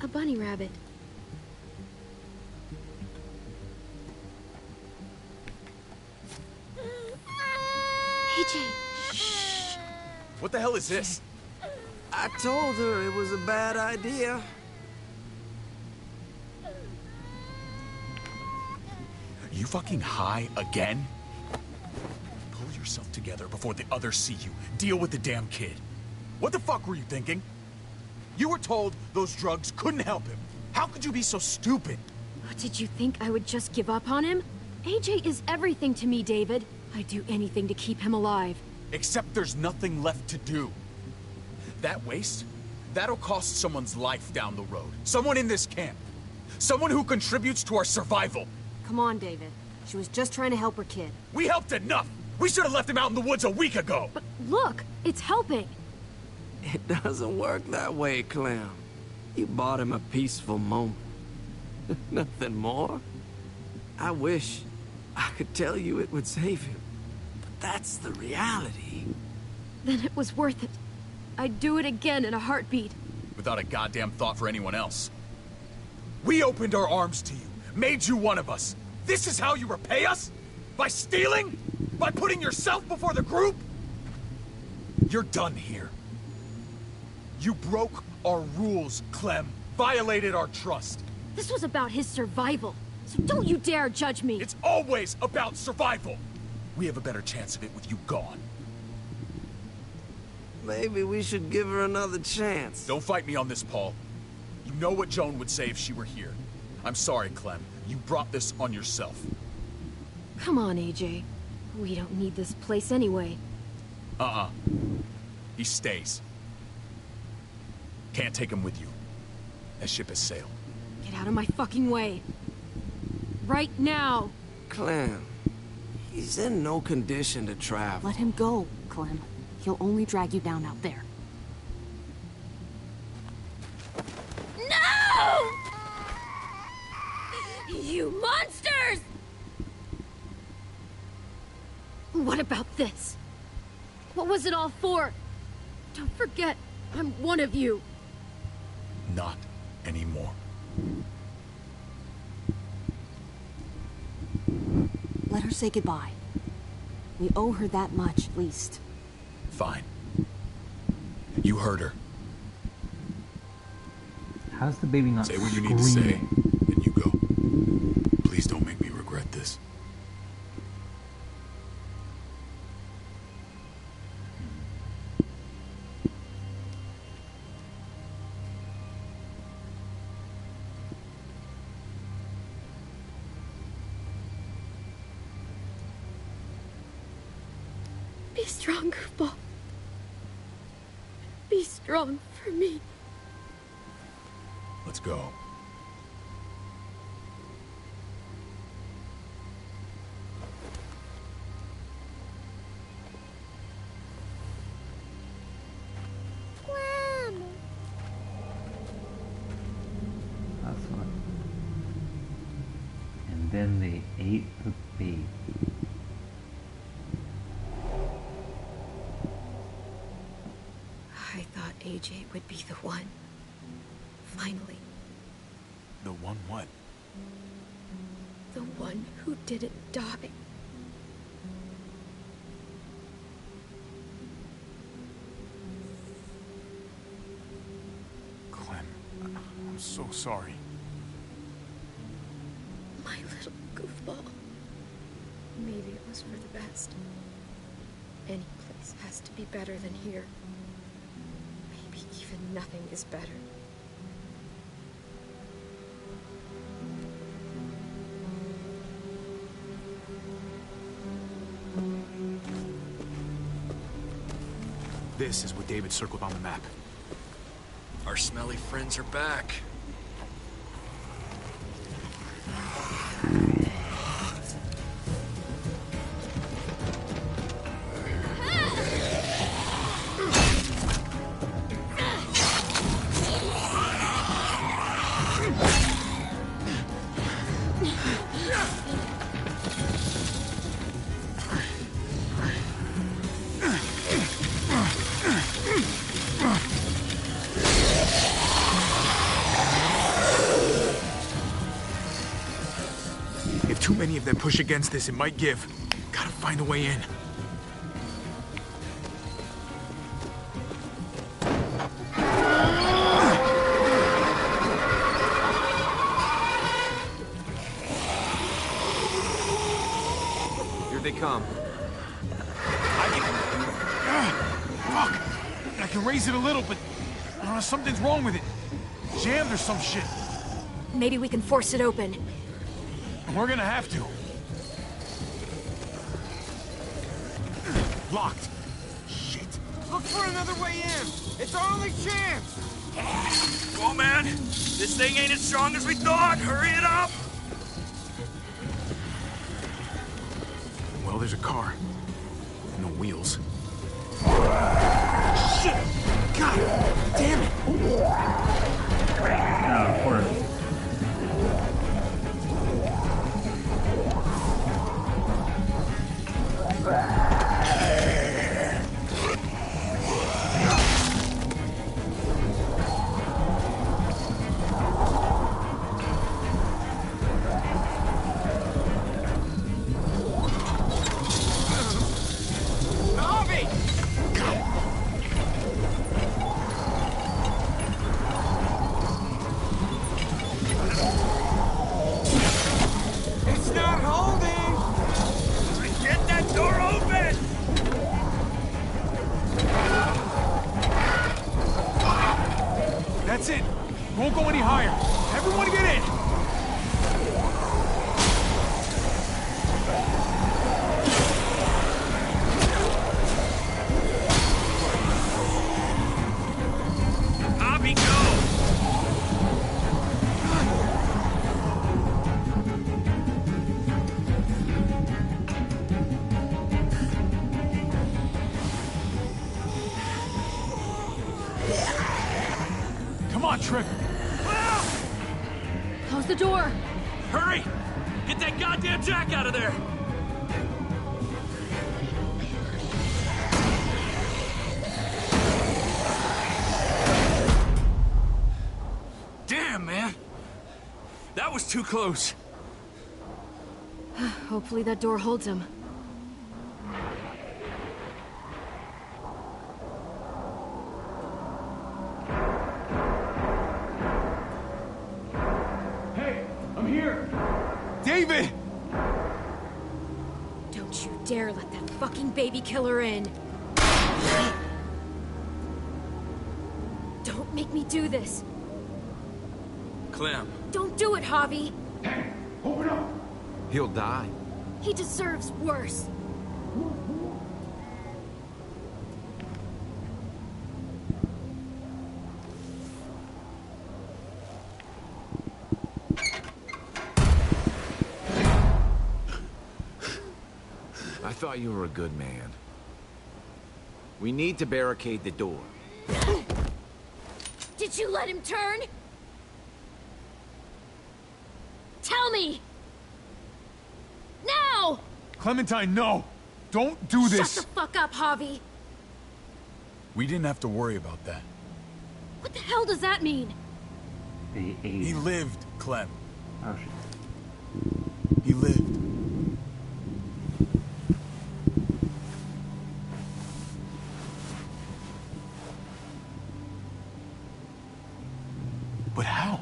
A bunny rabbit. AJ, shh. What the hell is this? I told her it was a bad idea. You fucking high again? Pull yourself together before the others see you. Deal with the damn kid. What the fuck were you thinking? You were told those drugs couldn't help him. How could you be so stupid? What, did you think I would just give up on him? AJ is everything to me, David. I'd do anything to keep him alive. Except there's nothing left to do. That waste, that'll cost someone's life down the road. Someone in this camp. Someone who contributes to our survival. Come on, David. She was just trying to help her kid. We helped enough! We should have left him out in the woods a week ago! But look, it's helping. It doesn't work that way, Clem. You bought him a peaceful moment. Nothing more. I wish I could tell you it would save him. But that's the reality. Then it was worth it. I'd do it again in a heartbeat. Without a goddamn thought for anyone else. We opened our arms to you, made you one of us. This is how you repay us? By stealing? By putting yourself before the group? You're done here. You broke our rules, Clem. Violated our trust. This was about his survival. So don't you dare judge me! It's always about survival! We have a better chance of it with you gone. Maybe we should give her another chance. Don't fight me on this, Paul. You know what Joan would say if she were here. I'm sorry, Clem. You brought this on yourself. Come on, AJ. We don't need this place anyway. He stays. Can't take him with you. That ship has sailed. Get out of my fucking way. Right now! Clem, he's in no condition to travel. Let him go, Clem. He'll only drag you down out there. No! You monsters! What about this? What was it all for? Don't forget, I'm one of you. Not anymore. Let her say goodbye. We owe her that much, at least. Fine. You heard her. How's the baby not Say what you screaming? need to say, and you go. Please don't make me regret this. Be stronger, Bob. Be strong for me. Let's go. That's what. And then they ate the baby. I thought AJ would be the one. Finally. The one what? The one who didn't die. Clem, I'm so sorry. My little goofball. Maybe it was for the best. Any place has to be better than here. Maybe even nothing is better. This is what David circled on the map. Our smelly friends are back. If too many of them push against this, it might give. Gotta find a way in. Here they come. Fuck! I can raise it a little, but something's wrong with it. Jammed or some shit. Maybe we can force it open. We're gonna have to. Locked. Shit. Look for another way in. It's our only chance. Come on, man. This thing ain't as strong as we thought. Hurry it up. Well, there's a car. No wheels. Shit! God damn it! Of course. Won't go any higher. Everyone get in! Hobby, go! Come on, Tripp. Close the door. Hurry! Get that goddamn Jack out of there! Damn, man! That was too close. Hopefully that door holds him. Hey, I'm here. David! Don't you dare let that fucking baby killer in. Don't make me do this. Clem. Don't do it, Javi. Open up! He'll die. He deserves worse. I thought you were a good man. We need to barricade the door. Did you let him turn? Tell me! Now! Clementine, no! Don't do this! Shut the fuck up, Javi! We didn't have to worry about that. What the hell does that mean? He lived, Clem. Oh, shit. He lived. But how?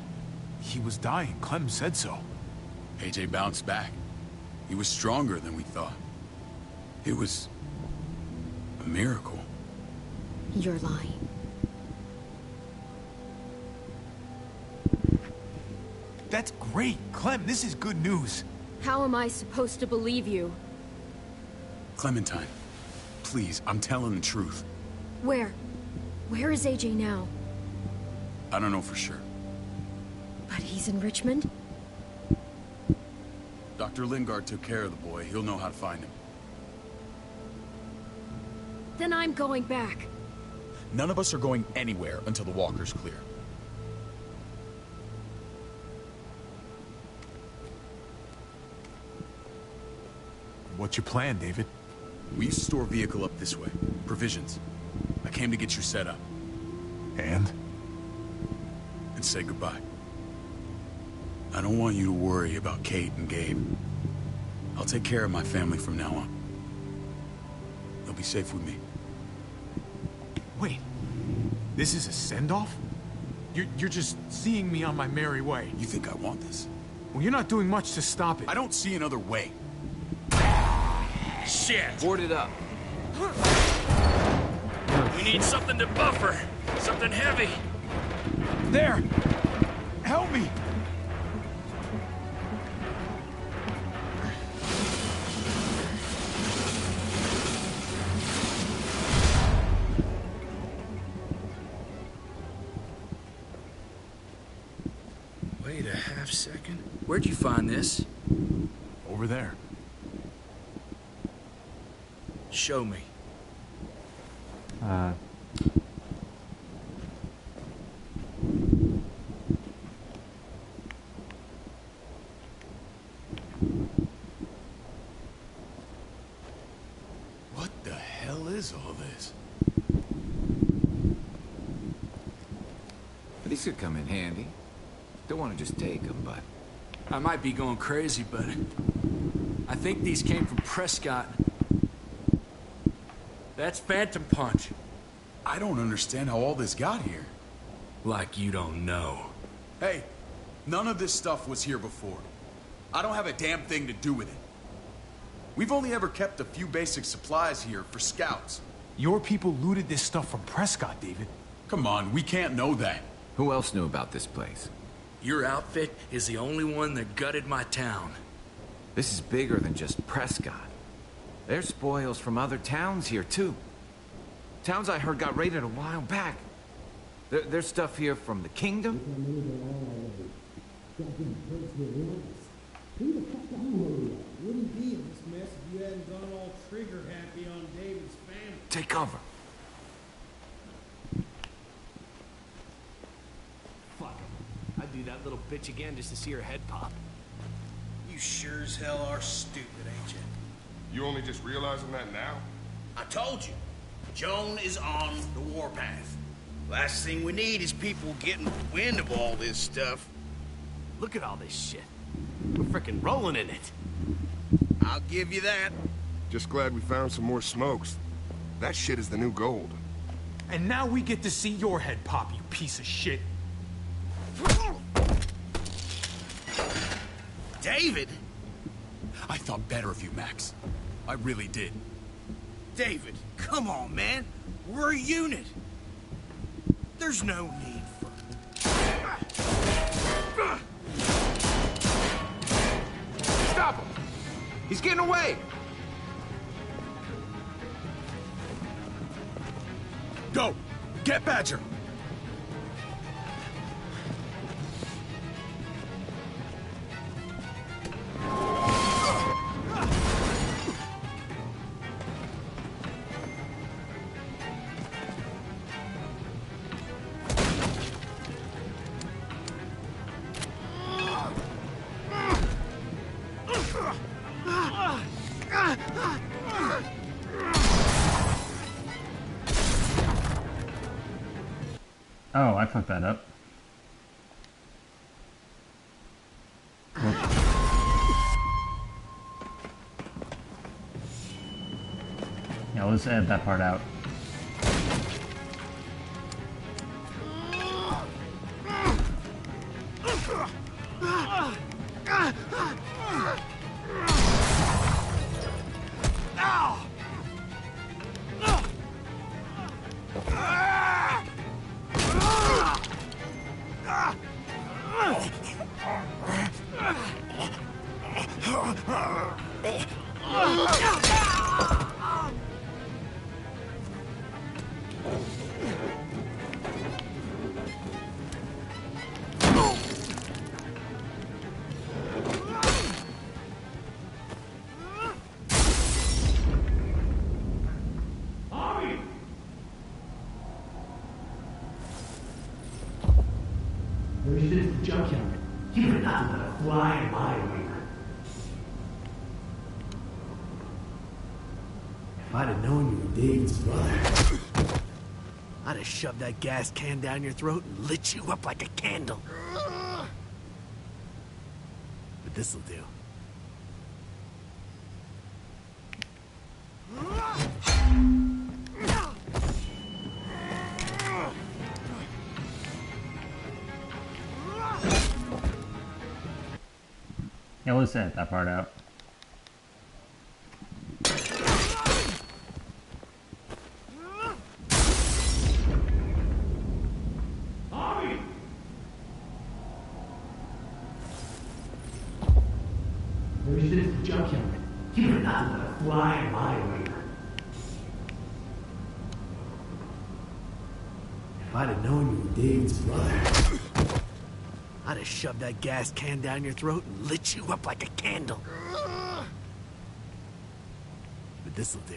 He was dying. Clem said so. AJ bounced back. He was stronger than we thought. It was a miracle. You're lying. That's great. Clem, this is good news. How am I supposed to believe you? Clementine, please, I'm telling the truth. Where? Where is AJ now? I don't know for sure. But he's in Richmond? Dr. Lingard took care of the boy. He'll know how to find him. Then I'm going back. None of us are going anywhere until the walker's clear. What's your plan, David? We used to store a vehicle up this way. Provisions. I came to get you set up. And? And say goodbye. I don't want you to worry about Kate and Gabe. I'll take care of my family from now on. They'll be safe with me. Wait. This is a send-off? You're just seeing me on my merry way. You think I want this? Well, you're not doing much to stop it. I don't see another way. Shit! Board it up. We need something to buffer. Something heavy. There! Help me! Wait a half second. Where'd you find this? Over there. Show me. What the hell is all this? These could come in handy. Don't want to just take them, but... I might be going crazy, but I think these came from Prescott. That's Phantom Punch. I don't understand how all this got here. Like you don't know. Hey, none of this stuff was here before. I don't have a damn thing to do with it. We've only ever kept a few basic supplies here for scouts. Your people looted this stuff from Prescott, David. Come on, we can't know that. Who else knew about this place? Your outfit is the only one that gutted my town. This is bigger than just Prescott. There's spoils from other towns here, too. Towns I heard got raided a while back. There's stuff here from the kingdom. Wouldn't be in this mess if you hadn't gone all trigger happy on David's family. Take cover. Fuck him. I'd do that little bitch again just to see her head pop. You sure as hell are stupid, ain't you? You only just realizing that now? I told you. Joan is on the warpath. Last thing we need is people getting wind of all this stuff. Look at all this shit. We're frickin' rolling in it. I'll give you that. Just glad we found some more smokes. That shit is the new gold. And now we get to see your head pop, you piece of shit. David? I thought better of you, Max. I really did. David, come on, man. We're a unit. There's no need for... Stop him! He's getting away! Go! Get Badger! Oh, I fucked that up. Yeah, let's edit that part out. There's this junkyard. You are not gonna fly in my way. If I'd have known you were David's brother, I'd have shoved that gas can down your throat and lit you up like a candle. But this'll do. Yeah, let's edit that part out. there's this junkyard. You are not gonna fly in my way. If I'd have known you were David's brother, I'd have shoved that gas can down your throat and lit you up like a candle. But this'll do.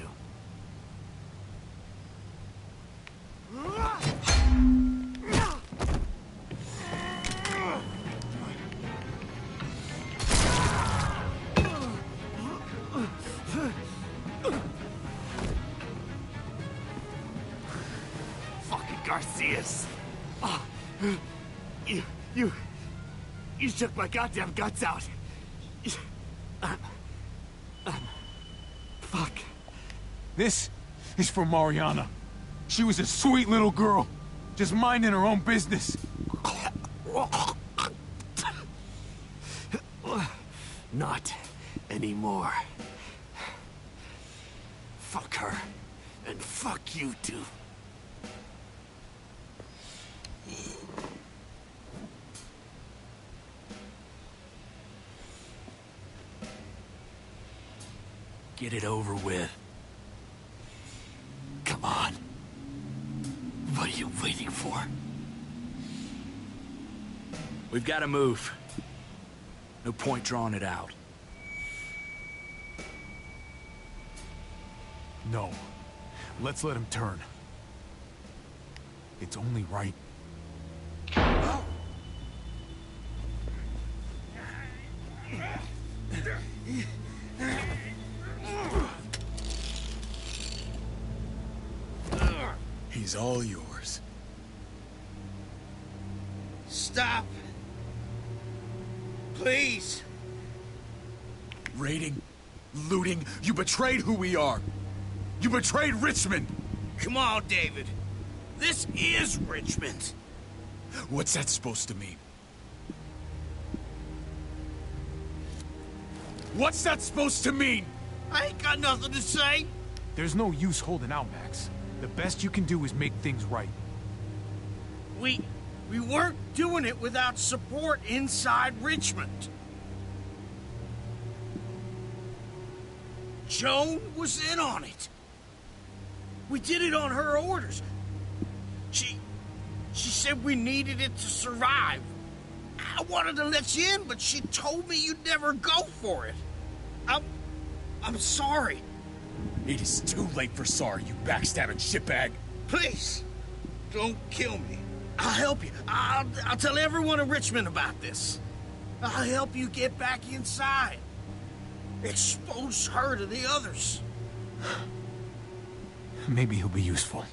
Fucking Garcias. Oh, you took my goddamn guts out. Fuck. This is for Mariana. She was a sweet little girl, just minding her own business. Not anymore. Fuck her. And fuck you too. get it over with. Come on. What are you waiting for? We've got to move. No point drawing it out. No. Let's let him turn. It's only right. He's all yours. Stop. Please. Raiding, looting, you betrayed who we are. You betrayed Richmond. Come on, David. This is Richmond. What's that supposed to mean? What's that supposed to mean? I ain't got nothing to say. There's no use holding out, Max. The best you can do is make things right. We weren't doing it without support inside Richmond. Joan was in on it. We did it on her orders. She said we needed it to survive. I wanted to let you in, but she told me you'd never go for it. I'm sorry. It is too late for sorry, you backstabbing shitbag. Please, don't kill me. I'll help you. I'll tell everyone in Richmond about this. I'll help you get back inside. Expose her to the others. Maybe he'll be useful.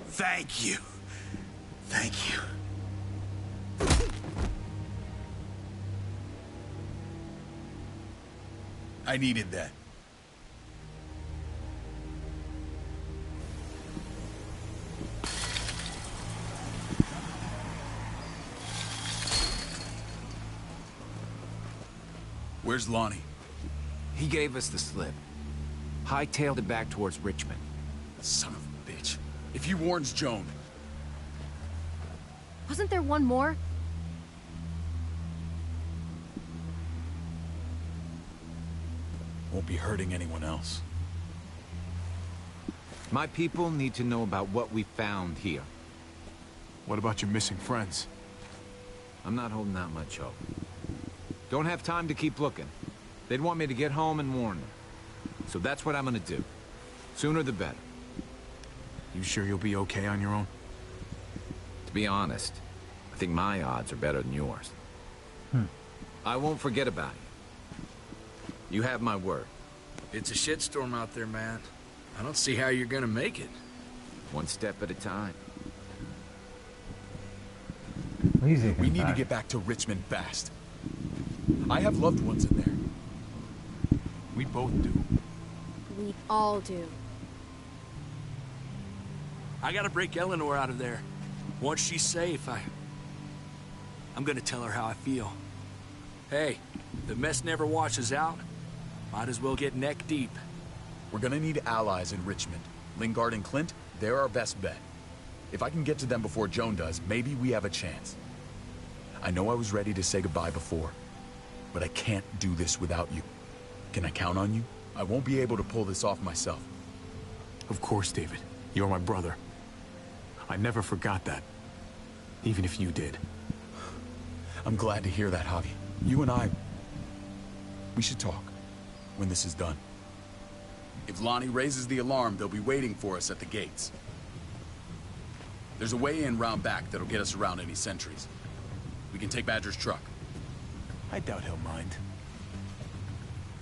Thank you. Thank you. I needed that. Where's Lonnie? He gave us the slip. Hightailed it back towards Richmond. Son of a bitch. If he warns Joan... Wasn't there one more? Won't be hurting anyone else. My people need to know about what we found here. What about your missing friends? I'm not holding out much hope. Don't have time to keep looking. They'd want me to get home and warn them. So that's what I'm gonna do. Sooner the better. You sure you'll be okay on your own? To be honest, I think my odds are better than yours. I won't forget about you. You have my word. It's a shitstorm out there, man. I don't see how you're gonna make it. One step at a time. Easy. We need to get back to Richmond fast. I have loved ones in there. We both do. We all do. I gotta break Eleanor out of there. Once she's safe, I'm gonna tell her how I feel. Hey, the mess never washes out. Might as well get neck deep. We're gonna need allies in Richmond. Lingard and Clint, they're our best bet. If I can get to them before Joan does, maybe we have a chance. I know I was ready to say goodbye before, but I can't do this without you. Can I count on you? I won't be able to pull this off myself. Of course, David. You're my brother. I never forgot that. Even if you did. I'm glad to hear that, Javi. You and I... we should talk when this is done. If Lonnie raises the alarm, they'll be waiting for us at the gates. There's a way in round back that'll get us around any sentries. We can take Badger's truck. I doubt he'll mind.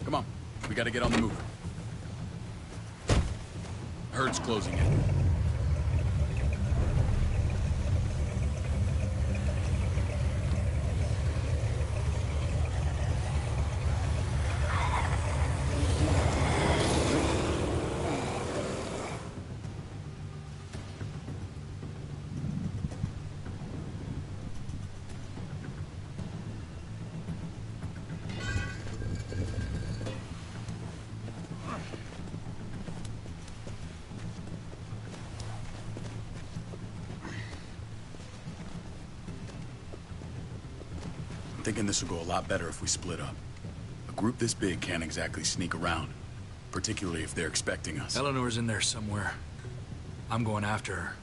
Come on, we gotta get on the move. Herd's closing in. Thinking this will go a lot better if we split up. A group this big can't exactly sneak around. particularly if they're expecting us. Eleanor's in there somewhere. I'm going after her.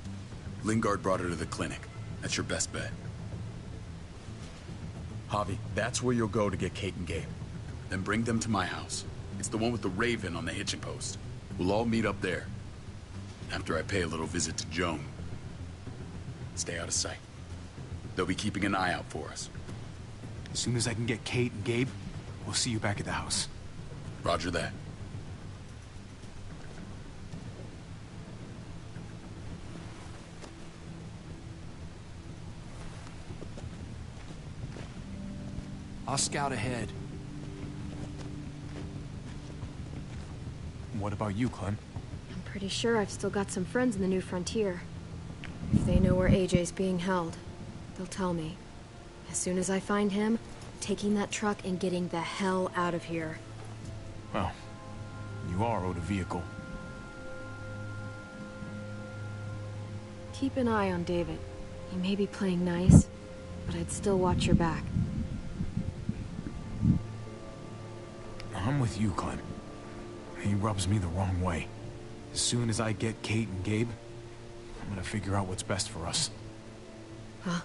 Lingard brought her to the clinic. That's your best bet. Javi, that's where you'll go to get Kate and Gabe. Then bring them to my house. It's the one with the raven on the hitching post. We'll all meet up there. After I pay a little visit to Joan. Stay out of sight. They'll be keeping an eye out for us. As soon as I can get Kate and Gabe, we'll see you back at the house. Roger that. I'll scout ahead. What about you, Clem? I'm pretty sure I've still got some friends in the New Frontier. If they know where AJ's being held, they'll tell me. As soon as I find him, taking that truck and getting the hell out of here. Well, you are owed a vehicle. Keep an eye on David. He may be playing nice, but I'd still watch your back. I'm with you, Clem. He rubs me the wrong way. As soon as I get Kate and Gabe, I'm gonna figure out what's best for us. Well,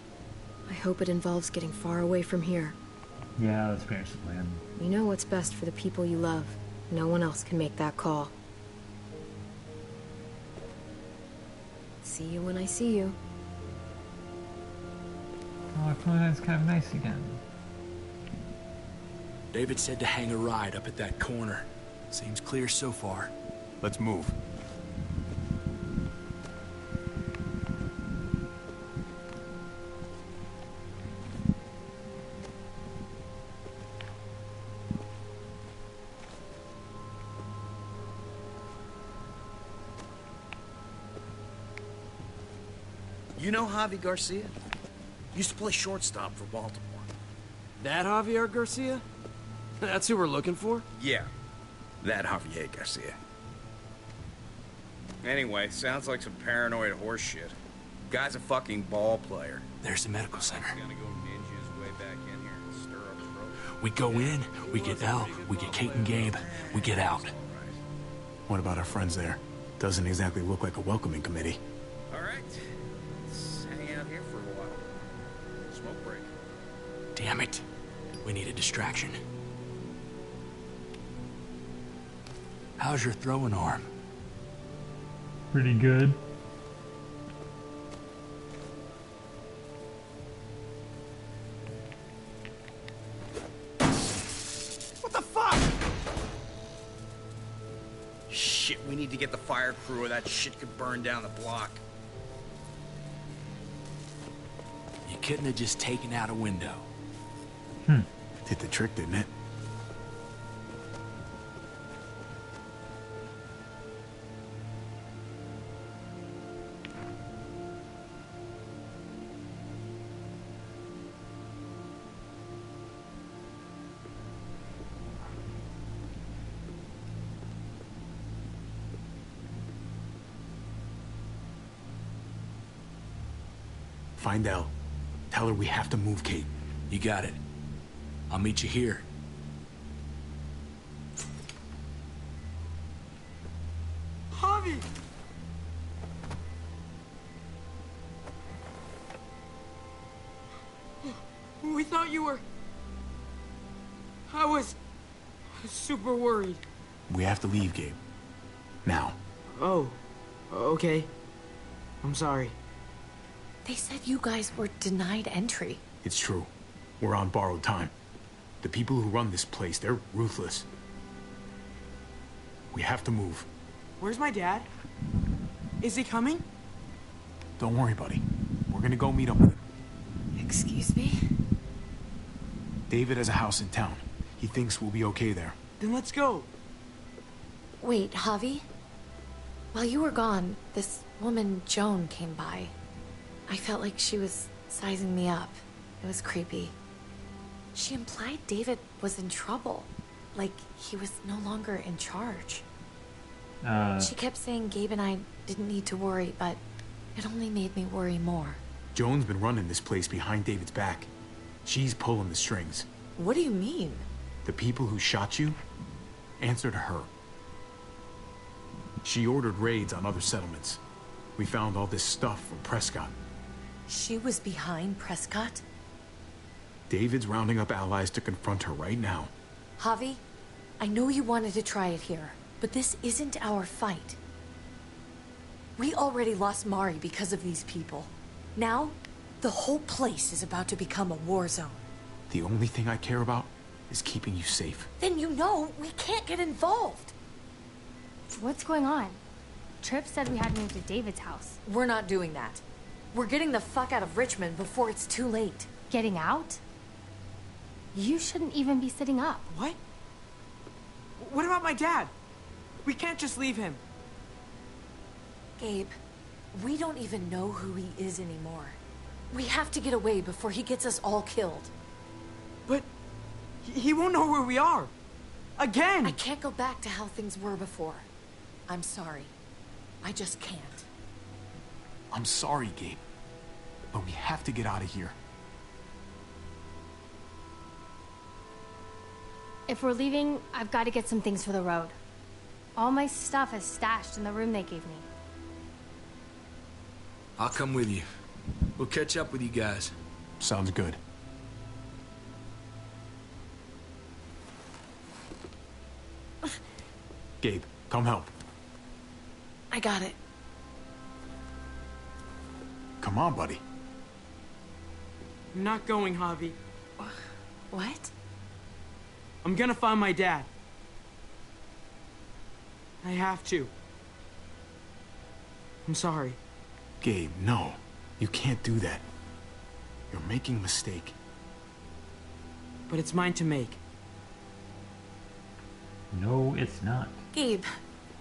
I hope it involves getting far away from here. Yeah, that's pretty much the plan. You know what's best for the people you love. No one else can make that call. See you when I see you. Oh, Clementine's kind of nice again. David said to hang a ride up at that corner. Seems clear so far. Let's move. You know Javi Garcia? Used to play shortstop for Baltimore. That Javier Garcia? That's who we're looking for? Yeah, that Javier Garcia. Anyway, sounds like some paranoid horse shit. Guy's a fucking ball player. There's the medical center. Gonna go ninja his way back in here and stir up trouble. We go in, we get Elle, we get Kate and Gabe, we get out. What about our friends there? Doesn't exactly look like a welcoming committee. All right, let's hang out here for a while. Smoke break. Damn it. We need a distraction. How's your throwing arm? Pretty good. What the fuck? Shit, we need to get the fire crew or that shit could burn down the block. You couldn't have just taken out a window. Did the trick, didn't it? Find Elle. Tell her we have to move Kate. You got it. I'll meet you here. Javi! We thought you were... I was super worried. We have to leave, Gabe. Now. Oh, okay. I'm sorry. They said you guys were denied entry. It's true. We're on borrowed time. The people who run this place, they're ruthless. We have to move. Where's my dad? Is he coming? Don't worry, buddy. We're gonna go meet up with him. Excuse me? David has a house in town. He thinks we'll be okay there. Then let's go. Wait, Javi? While you were gone, this woman, Joan, came by. I felt like she was sizing me up. It was creepy. She implied David was in trouble. Like, he was no longer in charge. She kept saying Gabe and I didn't need to worry, but it only made me worry more. Joan's been running this place behind David's back. She's pulling the strings. What do you mean? The people who shot you, answer to her. She ordered raids on other settlements. We found all this stuff from Prescott. She was behind Prescott? David's rounding up allies to confront her right now. Javi, I know you wanted to try it here, but this isn't our fight. We already lost Mari because of these people. Now, the whole place is about to become a war zone. The only thing I care about is keeping you safe. Then you know we can't get involved. What's going on? Tripp said we had to move to David's house. We're not doing that. We're getting the fuck out of Richmond before it's too late. Getting out? You shouldn't even be sitting up. What? What about my dad? We can't just leave him. Gabe, we don't even know who he is anymore. We have to get away before he gets us all killed. But he won't know where we are. Again! I can't go back to how things were before. I'm sorry. I just can't. I'm sorry, Gabe. But we have to get out of here. If we're leaving, I've got to get some things for the road. All my stuff is stashed in the room they gave me. I'll come with you. We'll catch up with you guys. Sounds good. Gabe, come help. I got it. Come on, buddy. I'm not going, Javi. What? I'm gonna find my dad. I have to. I'm sorry. Gabe, no. You can't do that. You're making a mistake. But it's mine to make. No, it's not. Gabe,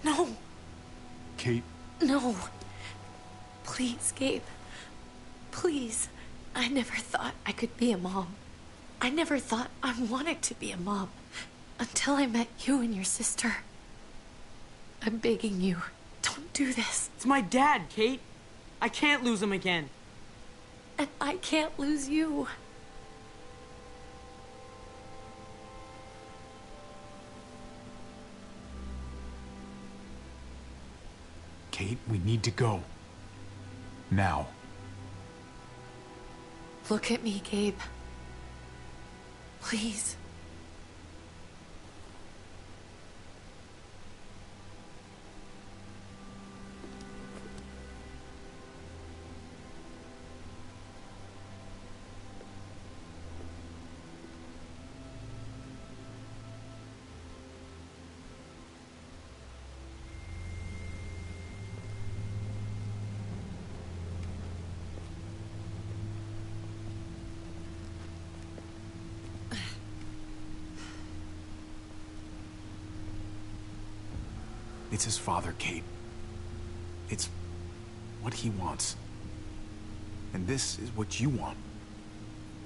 no. Kate. No. Please, Gabe. Please. I never thought I could be a mom. I never thought I wanted to be a mom. Until I met you and your sister. I'm begging you, don't do this. It's my dad, Kate. I can't lose him again. And I can't lose you. Kate, we need to go. Now. Look at me, Gabe. Please. It's his father, Kate. It's what he wants. And this is what you want.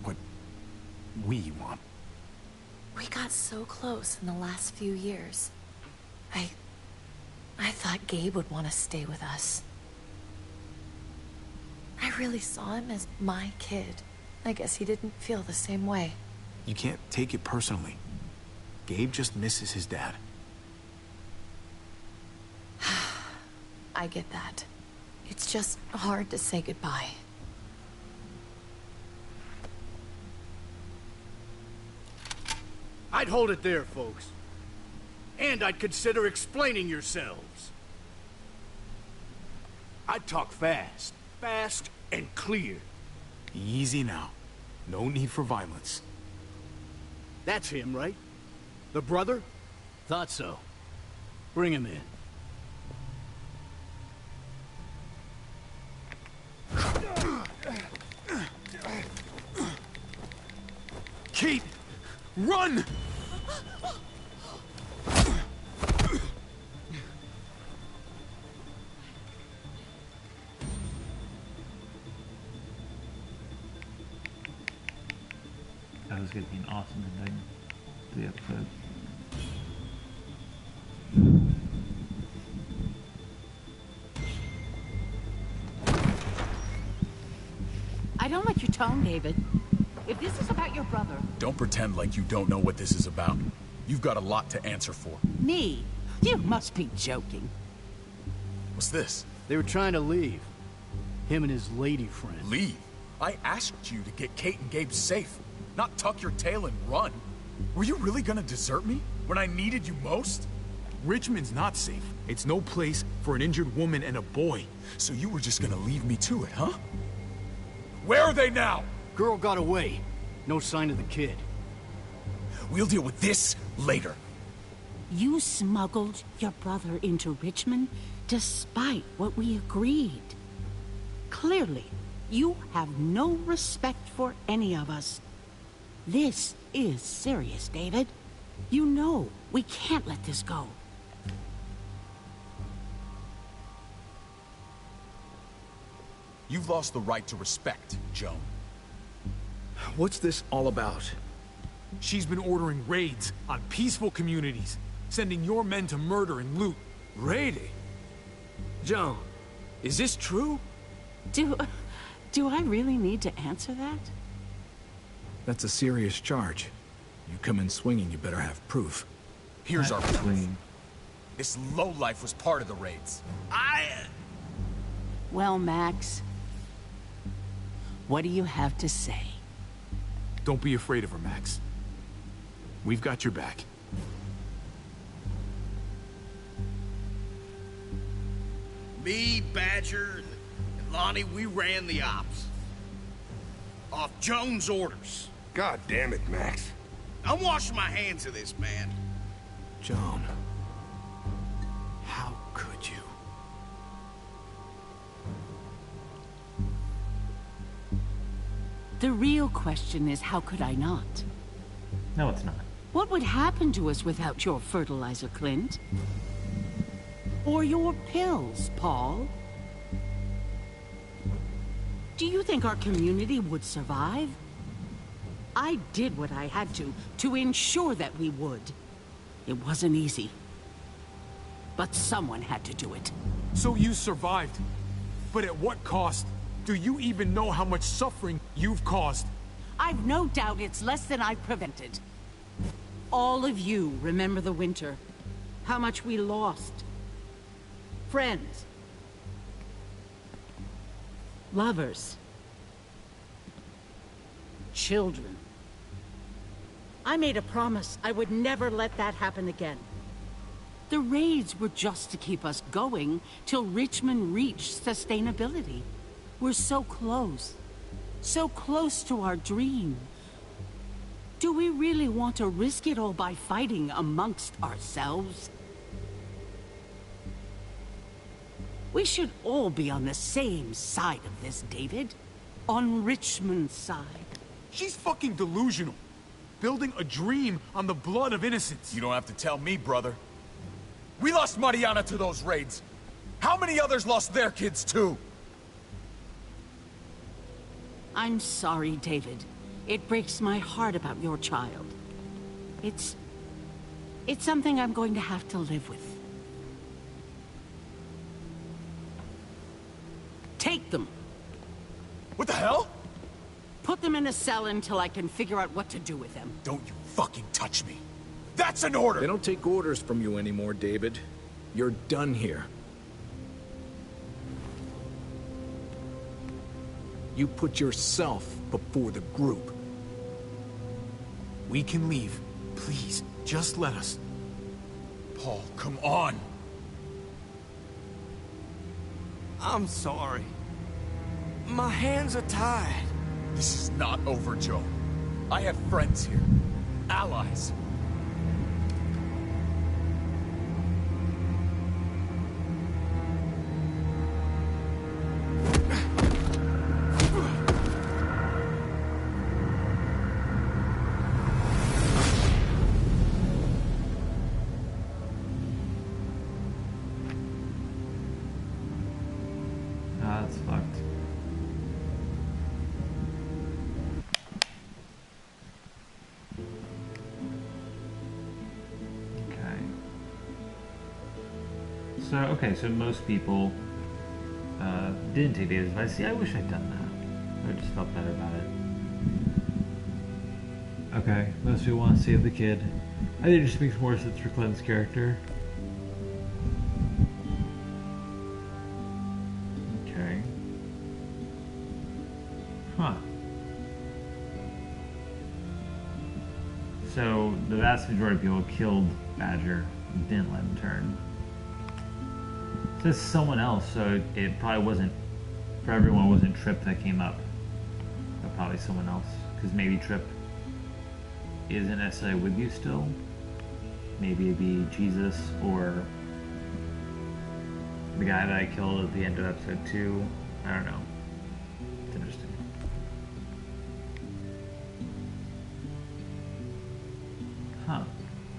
What we want. We got so close in the last few years. I thought Gabe would want to stay with us. I really saw him as my kid. I guess he didn't feel the same way. You can't take it personally. Gabe just misses his dad. I get that. It's just hard to say goodbye. I'd hold it there, folks. And I'd consider explaining yourselves. I'd talk fast. Fast and clear. Easy now. No need for violence. That's him, right? The brother? Thought so. Bring him in. Kate! Run! That was going to be an awesome ending to the episode. I don't like your tone, David. If this is about your brother... Don't pretend like you don't know what this is about. You've got a lot to answer for. Me? You must be joking. What's this? They were trying to leave. Him and his lady friend. Leave? I asked you to get Kate and Gabe safe, not tuck your tail and run. Were you really gonna desert me when I needed you most? Richmond's not safe. It's no place for an injured woman and a boy. So you were just gonna leave me to it, huh? Where are they now? Girl got away. No sign of the kid. We'll deal with this later. You smuggled your brother into Richmond despite what we agreed. Clearly, you have no respect for any of us. This is serious, David. You know we can't let this go. You've lost the right to respect, Joan. What's this all about? She's been ordering raids on peaceful communities, sending your men to murder and loot. Raiding? Joan, is this true? Do I really need to answer that? That's a serious charge. You come in swinging, you better have proof. Here's our proof. This lowlife was part of the raids. Well, Max, what do you have to say? Don't be afraid of her, Max. We've got your back. Me, Badger, and Lonnie, we ran the ops. Off Joan's orders. God damn it, Max. I'm washing my hands of this, man. Joan. How could you? The real question is, how could I not? No, it's not. What would happen to us without your fertilizer, Clint? Or your pills, Paul? Do you think our community would survive? I did what I had to ensure that we would. It wasn't easy. But someone had to do it. So you survived. But at what cost? Do you even know how much suffering you've caused? I've no doubt it's less than I prevented. All of you remember the winter. How much we lost. Friends. Lovers. Children. I made a promise I would never let that happen again. The raids were just to keep us going till Richmond reached sustainability. We're so close to our dream. Do we really want to risk it all by fighting amongst ourselves? We should all be on the same side of this, David. On Richmond's side. She's fucking delusional. Building a dream on the blood of innocents. You don't have to tell me, brother. We lost Mariana to those raids. How many others lost their kids, too? I'm sorry, David. It breaks my heart about your child. It's something I'm going to have to live with. Take them. What the hell? Put them in a cell until I can figure out what to do with them. Don't you fucking touch me. That's an order! They don't take orders from you anymore, David. You're done here. You put yourself before the group. We can leave. Please, just let us. Paul, come on! I'm sorry. My hands are tied. This is not over, Joe. I have friends here. Allies. That's fucked. So most people didn't take David's advice. See, I wish I'd done that. I just felt better about it. Okay, most people want to save the kid. I think it just makes more sense for Clint's character. Huh. So the vast majority of people killed Badger, didn't let him turn. So this is someone else, so it probably wasn't, for everyone, it wasn't Tripp that came up. But probably someone else, because maybe Tripp isn't necessarily with you still. Maybe it'd be Jesus or the guy that I killed at the end of episode 2. I don't know. It's interesting. Huh.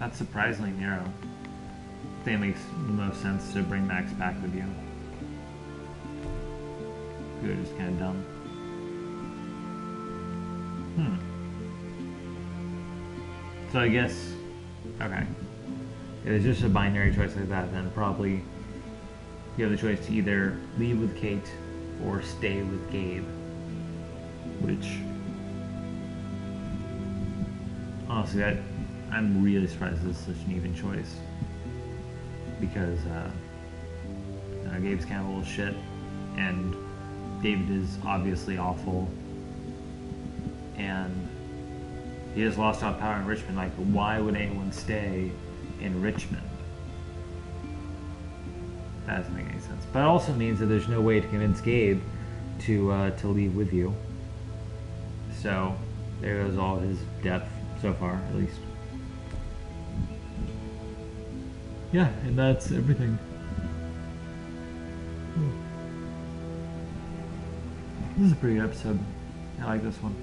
That's surprisingly narrow. I think it makes the most sense to bring Max back with you. We were just kind of dumb. So I guess, okay. If it's just a binary choice like that, then probably you have the choice to either leave with Kate or stay with Gabe. Which, honestly, I'm really surprised this is such an even choice. Because Gabe's kind of a little shit, and David is obviously awful, and he has lost all power in Richmond. Like, why would anyone stay in Richmond? That doesn't make any sense. But it also means that there's no way to convince Gabe to leave with you. So there goes all his depth so far, at least. Yeah, and that's everything. This is a pretty good episode. I like this one.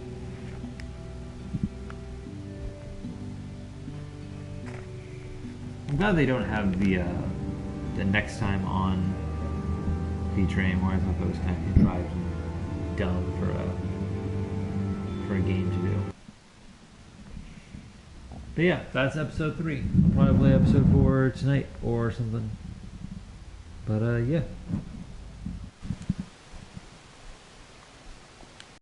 I'm glad they don't have the next time on feature anymore. I thought that was kind of contrived and dumb for a game to do. But yeah, that's episode 3. I'll probably play episode 4 tonight or something. But yeah.